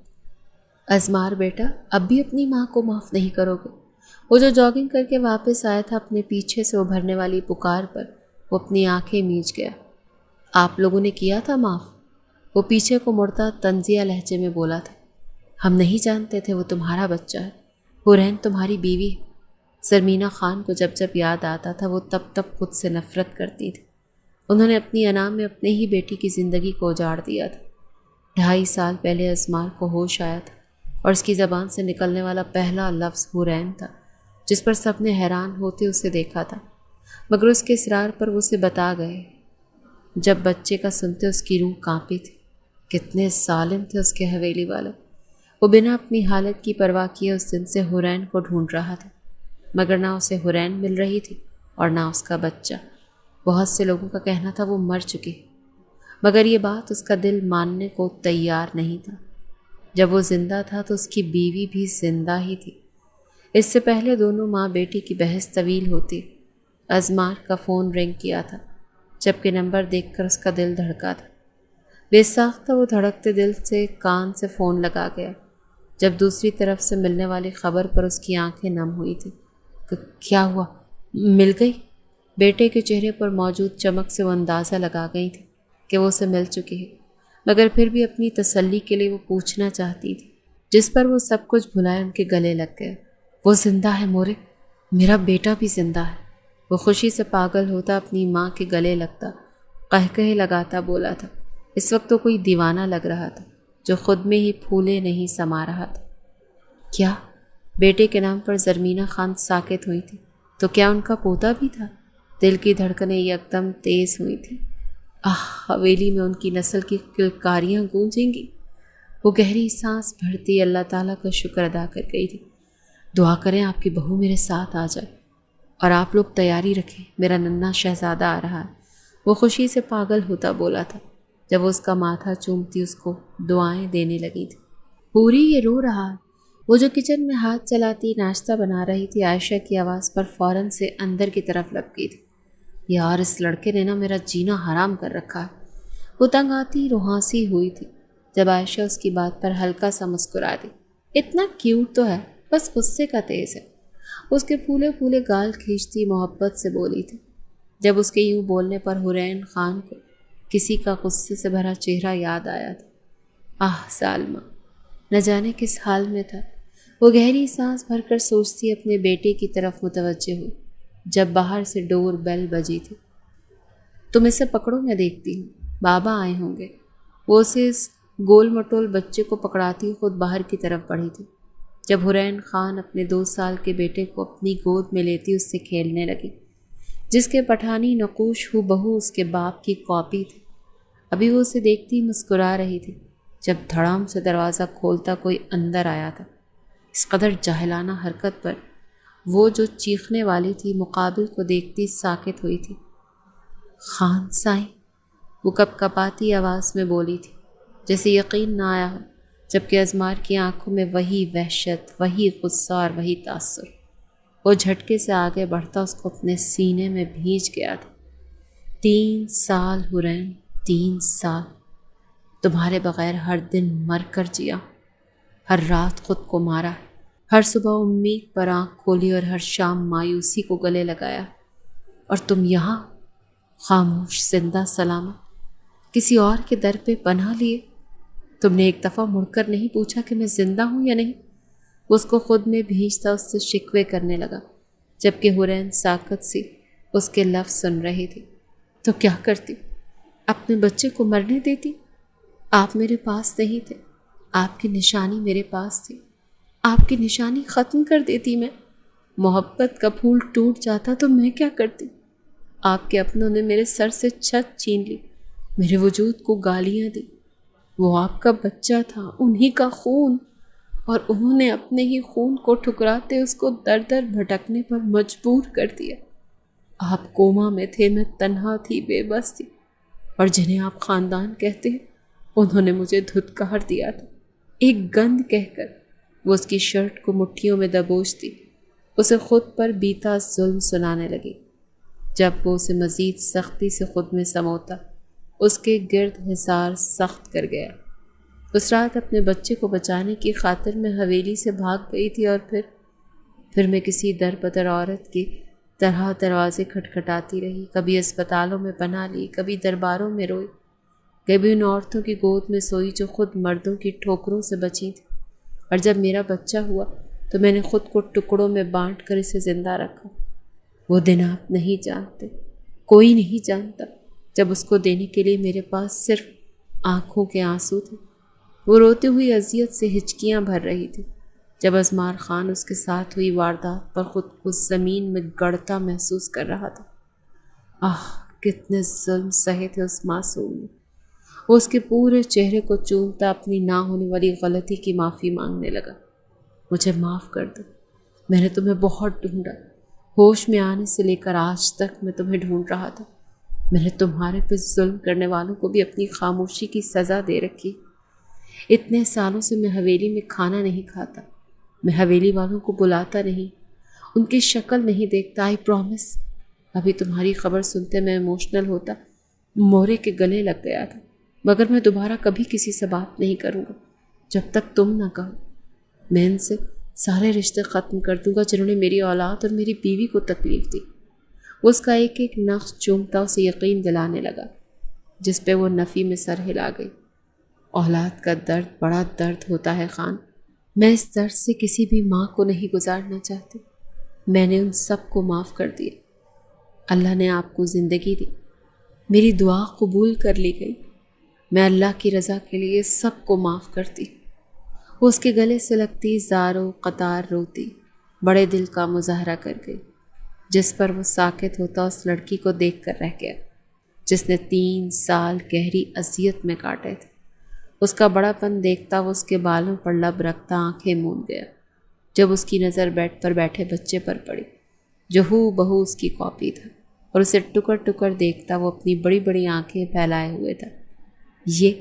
ازمار بیٹا، اب بھی اپنی ماں کو معاف نہیں کرو گے؟ وہ جو جاگنگ کر کے واپس آیا تھا اپنے پیچھے سے ابھرنے والی پکار پر، وہ اپنی آنکھیں میچ گیا۔ آپ لوگوں نے کیا تھا معاف؟ وہ پیچھے کو مڑتا طنزیہ لہجے میں بولا تھا۔ ہم نہیں جانتے تھے وہ تمہارا بچہ ہے، حورین تمہاری بیوی ہے۔ زرمینہ خان کو جب جب یاد آتا تھا وہ تب تب خود سے نفرت کرتی تھی۔ انہوں نے اپنی انا میں اپنے ہی بیٹی کی زندگی کو اجاڑ دیا تھا۔ 2.5 سال پہلے ازمار کو ہوش آیا تھا اور اس کی زبان سے نکلنے والا پہلا لفظ حورین تھا، جس پر سب نے حیران ہوتے اسے دیکھا تھا، مگر اس کے اصرار پر وہ اسے بتا گئے۔ جب بچے کا سنتے اس کی روح کانپی تھی۔ کتنے ظالم تھے اس کے حویلی والے۔ وہ بنا اپنی حالت کی پرواہ کیے اس دن سے حورین کو ڈھونڈ رہا تھا، مگر نہ اسے حورین مل رہی تھی اور نہ اس کا بچہ۔ بہت سے لوگوں کا کہنا تھا وہ مر چکی، مگر یہ بات اس کا دل ماننے کو تیار نہیں تھا۔ جب وہ زندہ تھا تو اس کی بیوی بھی زندہ ہی تھی۔ اس سے پہلے دونوں ماں بیٹی کی بحث طویل ہوتی۔ ازمار کا فون رنگ کیا تھا، جبکہ نمبر دیکھ کر اس کا دل دھڑکا تھا۔ بے ساختہ وہ دھڑکتے دل سے کان سے فون لگا گیا۔ جب دوسری طرف سے ملنے والی خبر پر اس کی آنکھیں نم ہوئی تھی۔ کیا ہوا؟ مل گئی؟ بیٹے کے چہرے پر موجود چمک سے وہ اندازہ لگا گئی تھی کہ وہ اسے مل چکی ہے، مگر پھر بھی اپنی تسلی کے لیے وہ پوچھنا چاہتی تھی، جس پر وہ سب کچھ بھلائے ان کے گلے لگ گئے۔ وہ زندہ ہے مورے، میرا بیٹا بھی زندہ ہے۔ وہ خوشی سے پاگل ہوتا اپنی ماں کے گلے لگتا، قہقہے لگاتا بولا تھا۔ اس وقت تو کوئی دیوانہ لگ رہا تھا جو خود میں ہی پھولے نہیں سما رہا تھا۔ کیا؟ بیٹے کے نام پر زرمینہ خان ساکت ہوئی تھی، تو کیا ان کا پوتا بھی تھا؟ دل کی دھڑکنیں یکدم تیز ہوئی تھیں۔ حویلی میں ان کی نسل کی کلکاریاں گونجیں گی۔ وہ گہری سانس بھرتی اللہ تعالیٰ کا شکر ادا کر گئی تھی۔ دعا کریں آپ کی بہو میرے ساتھ آ جائے، اور آپ لوگ تیاری رکھیں، میرا ننھا شہزادہ آ رہا ہے۔ وہ خوشی سے پاگل ہوتا بولا تھا جب وہ اس کا ماتھا چومتی اس کو دعائیں دینے لگی تھی۔ پوری یہ رو رہا ہے۔ وہ جو کچن میں ہاتھ چلاتی ناشتہ بنا رہی تھی، عائشہ کی آواز پر فوراً سے اندر کی طرف لپکی تھی۔ یار اس لڑکے نے نا میرا جینا حرام کر رکھا ہے۔ وہ تنگ آتی روحانسی ہوئی تھی جب عائشہ اس کی بات پر ہلکا سا مسکرا دی۔ اتنا کیوٹ تو ہے، بس غصے کا تیز ہے۔ اس کے پھولے پھولے گال کھینچتی محبت سے بولی تھی۔ جب اس کے یوں بولنے پر حورین خان کو کسی کا غصے سے بھرا چہرہ یاد آیا تھا۔ سالمہ نہ جانے کس حال میں تھا۔ وہ گہری سانس بھر کر سوچتی اپنے بیٹے کی طرف متوجہ ہوئی جب باہر سے ڈور بیل بجی تھی۔ تم اسے پکڑو، میں دیکھتی ہوں، بابا آئے ہوں گے۔ وہ اسے اس گول مٹول بچے کو پکڑاتی خود باہر کی طرف بڑھی تھی جب حورین خان اپنے 2 سال کے بیٹے کو اپنی گود میں لیتی اس سے کھیلنے لگی، جس کے پٹھانی نقوش ہو بہو اس کے باپ کی کاپی تھی۔ ابھی وہ اسے دیکھتی مسکرا رہی تھی جب دھڑام سے دروازہ کھولتا کوئی اندر آیا تھا۔ اس قدر جاہلانہ حرکت پر وہ جو چیخنے والی تھی مقابل کو دیکھتی ساکت ہوئی تھی۔ خان سائیں، وہ کپ کپاتی آواز میں بولی تھی، جیسے یقین نہ آیا ہو، جبکہ ازمار کی آنکھوں میں وہی وحشت، وہی غصہ اور وہی تاثر۔ وہ جھٹکے سے آگے بڑھتا اس کو اپنے سینے میں بھینچ گیا تھا۔ 3 سال حورین، 3 سال تمہارے بغیر ہر دن مر کر جیا، ہر رات خود کو مارا، ہر صبح امید پر آنکھ کھولی اور ہر شام مایوسی کو گلے لگایا، اور تم یہاں خاموش، زندہ سلامت، کسی اور کے در پہ پناہ لیے۔ تم نے ایک دفعہ مڑ کر نہیں پوچھا کہ میں زندہ ہوں یا نہیں؟ وہ اس کو خود میں بھینچتا اس سے شکوے کرنے لگا، جبکہ حورین ساکت سی اس کے لفظ سن رہی تھی۔ تو کیا کرتی؟ اپنے بچے کو مرنے دیتی؟ آپ میرے پاس نہیں تھے، آپ کی نشانی میرے پاس تھی، آپ کی نشانی ختم کر دیتی میں۔ محبت کا پھول ٹوٹ جاتا تو میں کیا کرتی؟ آپ کے اپنوں نے میرے سر سے چھت چھین لی، میرے وجود کو گالیاں دی۔ وہ آپ کا بچہ تھا، انہی کا خون، اور انہوں نے اپنے ہی خون کو ٹھکراتے اس کو در در بھٹکنے پر مجبور کر دیا۔ آپ کوما میں تھے، میں تنہا تھی، بے بس تھی، اور جنہیں آپ خاندان کہتے ہیں انہوں نے مجھے دھتکار دیا تھا۔ ایک گند کہہ کر وہ اس کی شرٹ کو مٹھیوں میں دبوچتی، اسے خود پر بیتا ظلم سنانے لگی۔ جب وہ اسے مزید سختی سے خود میں سموتا، اس کے گرد حصار سخت کر گیا۔ اس رات اپنے بچے کو بچانے کی خاطر میں حویلی سے بھاگ گئی تھی، اور پھر میں کسی در بدر عورت کی طرح دروازے کھٹکھٹاتی رہی۔ کبھی اسپتالوں میں پناہ لی، کبھی درباروں میں روئی، کبھی ان عورتوں کی گود میں سوئی جو خود مردوں کی ٹھوکروں سے بچی تھیں۔ اور جب میرا بچہ ہوا تو میں نے خود کو ٹکڑوں میں بانٹ کر اسے زندہ رکھا۔ وہ دن آپ نہیں جانتے، کوئی نہیں جانتا، جب اس کو دینے کے لیے میرے پاس صرف آنکھوں کے آنسو تھے۔ وہ روتی ہوئی اذیت سے ہچکیاں بھر رہی تھی جب ازمار خان اس کے ساتھ ہوئی واردات پر خود کو زمین میں گڑتا محسوس کر رہا تھا۔ کتنے ظلم سہے تھے اس معصوم نے۔ وہ اس کے پورے چہرے کو چومتا اپنی نہ ہونے والی غلطی کی معافی مانگنے لگا۔ مجھے معاف کر دو، میں نے تمہیں بہت ڈھونڈا، ہوش میں آنے سے لے کر آج تک میں تمہیں ڈھونڈ رہا تھا۔ میں نے تمہارے پہ ظلم کرنے والوں کو بھی اپنی خاموشی کی سزا دے رکھی۔ اتنے سالوں سے میں حویلی میں کھانا نہیں کھاتا، میں حویلی والوں کو بلاتا نہیں، ان کی شکل نہیں دیکھتا۔ I promise. ابھی تمہاری خبر سنتے میں ایموشنل ہوتا، مورے کے گلے لگ گیا تھا، مگر میں دوبارہ کبھی کسی سے بات نہیں کروں گا جب تک تم نہ کہو۔ میں ان سے سارے رشتے ختم کر دوں گا جنہوں نے میری اولاد اور میری بیوی کو تکلیف دی۔ وہ اس کا ایک ایک نقش چومتا اسے یقین دلانے لگا، جس پہ وہ نفی میں سر ہلا گئی۔ اولاد کا درد بڑا درد ہوتا ہے خان، میں اس درد سے کسی بھی ماں کو نہیں گزارنا چاہتی۔ میں نے ان سب کو معاف کر دیا۔ اللہ نے آپ کو زندگی دی، میری دعا قبول کر لی گئی۔ میں اللہ کی رضا کے لیے سب کو معاف کرتی۔ وہ اس کے گلے سے لگتی زاروں قطار روتی بڑے دل کا مظاہرہ کر گئی، جس پر وہ ساکت ہوتا اس لڑکی کو دیکھ کر رہ گیا جس نے 3 سال گہری اذیت میں کاٹے تھے۔ اس کا بڑا پن دیکھتا وہ اس کے بالوں پر لب رکھتا آنکھیں موند گیا جب اس کی نظر بیڈ پر بیٹھے بچے پر پڑی جو ہو بہو اس کی کاپی تھا، اور اسے ٹکر ٹکر دیکھتا وہ اپنی بڑی بڑی آنکھیں پھیلائے ہوئے تھا۔ یہ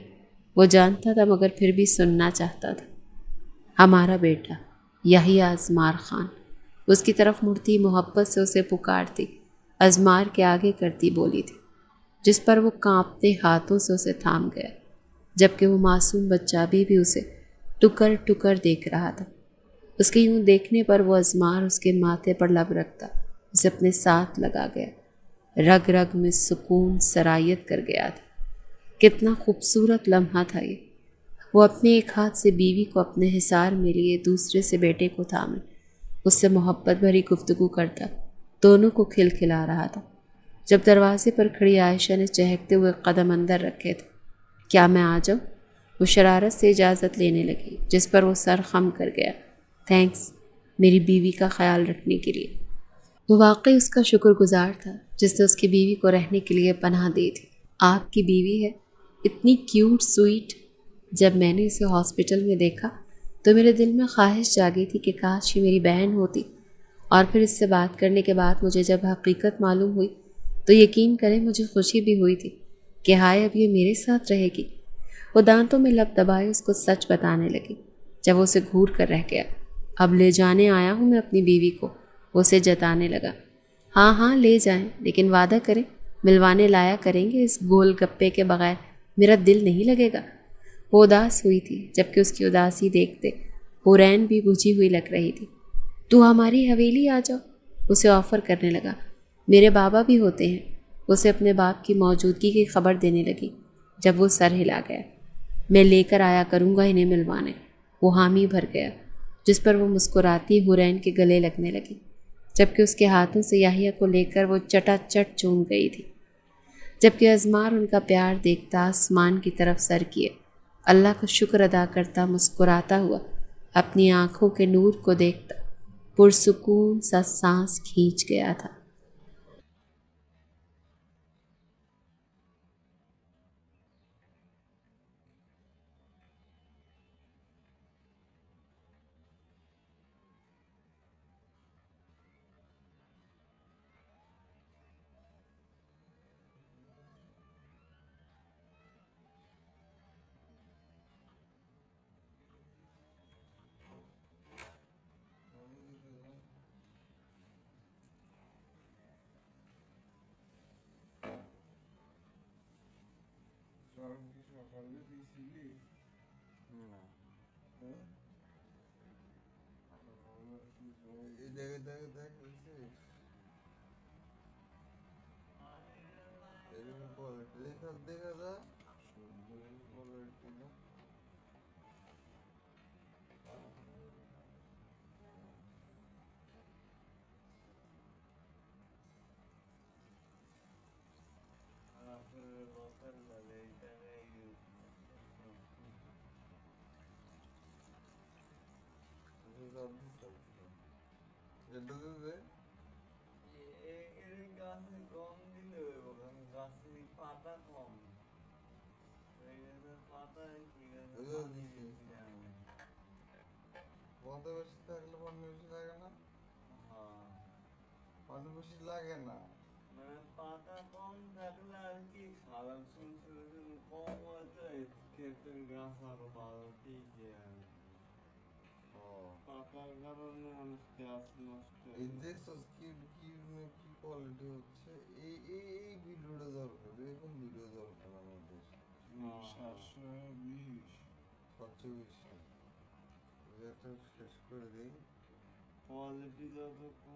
وہ جانتا تھا مگر پھر بھی سننا چاہتا تھا۔ ہمارا بیٹا یحییٰ ازمار خان۔ اس کی طرف مڑتی محبت سے اسے پکارتی، ازمار کے آگے کرتی بولی تھی، جس پر وہ کانپتے ہاتھوں سے اسے تھام گیا، جبکہ وہ معصوم بچہ بھی اسے ٹکر ٹکر دیکھ رہا تھا۔ اس کے یوں دیکھنے پر وہ ازمار اس کے ماتھے پر لب رکھتا اسے اپنے ساتھ لگا گیا، رگ رگ میں سکون سرایت کر گیا تھا۔ کتنا خوبصورت لمحہ تھا یہ۔ وہ اپنے ایک ہاتھ سے بیوی کو اپنے حصار میں لیے، دوسرے سے بیٹے کو تھامے اس سے محبت بھری گفتگو کرتا دونوں کو کھلا رہا تھا۔ جب دروازے پر کھڑی عائشہ نے چہکتے ہوئے قدم اندر رکھے تھے، کیا میں آ جاؤں؟ وہ شرارت سے اجازت لینے لگی، جس پر وہ سر خم کر گیا۔ تھینکس، میری بیوی کا خیال رکھنے کے لیے۔ وہ واقعی اس کا شکر گزار تھا جس نے اس کی بیوی کو رہنے کے لیے پناہ دی تھی۔ آپ کی بیوی ہے اتنی کیوٹ سویٹ۔ جب میں نے اسے ہاسپٹل میں دیکھا تو میرے دل میں خواہش جاگی تھی کہ کاش ہی میری بہن ہوتی، اور پھر اس سے بات کرنے کے بعد مجھے جب حقیقت معلوم ہوئی تو یقین کریں مجھے خوشی بھی ہوئی تھی کہ ہائے اب یہ میرے ساتھ رہے گی۔ وہ دانتوں میں لب دبائے اس کو سچ بتانے لگی جب وہ اسے گھور کر رہ گیا۔ اب لے جانے آیا ہوں میں اپنی بیوی کو، وہ اسے جتانے لگا۔ ہاں لے جائیں، لیکن وعدہ کریں ملوانے لایا کریں گے، اس گول گپے کے بغیر میرا دل نہیں لگے گا۔ وہ اداس ہوئی تھی، جبکہ اس کی اداسی دیکھتے حورین بھی بجھی ہوئی لگ رہی تھی۔ تو ہماری حویلی آ جاؤ، اسے آفر کرنے لگا۔ میرے بابا بھی ہوتے ہیں، اسے اپنے باپ کی موجودگی کی خبر دینے لگی جب وہ سر ہلا گیا۔ میں لے کر آیا کروں گا انہیں ملوانے، وہ حامی بھر گیا، جس پر وہ مسکراتی حورین کے گلے لگنے لگی، جبکہ اس کے ہاتھوں سے یحییٰ کو لے کر وہ چٹا چٹ چوم گئی تھی۔ جبکہ ازمار ان کا پیار دیکھتا آسمان کی طرف سر کیے اللہ کا شکر ادا کرتا مسکراتا ہوا اپنی آنکھوں کے نور کو دیکھتا پرسکون سا سانس کھینچ گیا تھا۔ কারণ কি সকালে দিয়েছিলি? না হ্যাঁ? এই জায়গায় দেখ দেখছিস এরকম কোয়ালিটি দেখা যা সুন্দর কোয়ালিটি না আপনার বসার মানে এইটা ইউজ এটুকু দে এর গাছে কম দিলে হইব কারণ গাছের পাতা কম এই গাছের পাতা ঠিক আছে এই যে পানি দিছি। বেশি লাগে। পথে বেশি থাকলে পানি বেশি লাগে না হ্যাঁ পানি বেশি লাগে না মানে পাতা কম থাকলে আর কি সারান শুনছিল কম হয়তো ক্ষেতের গাছ আরো ভালো টিকে আর ও পাতার কারণে অনেক গাছ নষ্ট এই হয়ে যায়। দেখছস কি কি কি কোয়ালিটি হচ্ছে এই ভিডিওটা দরকার এরকম ভিডিও দরকার আমাদের 720 সবচেয়ে বেশি এটা শেষ করে দিই কোয়ালিটি যত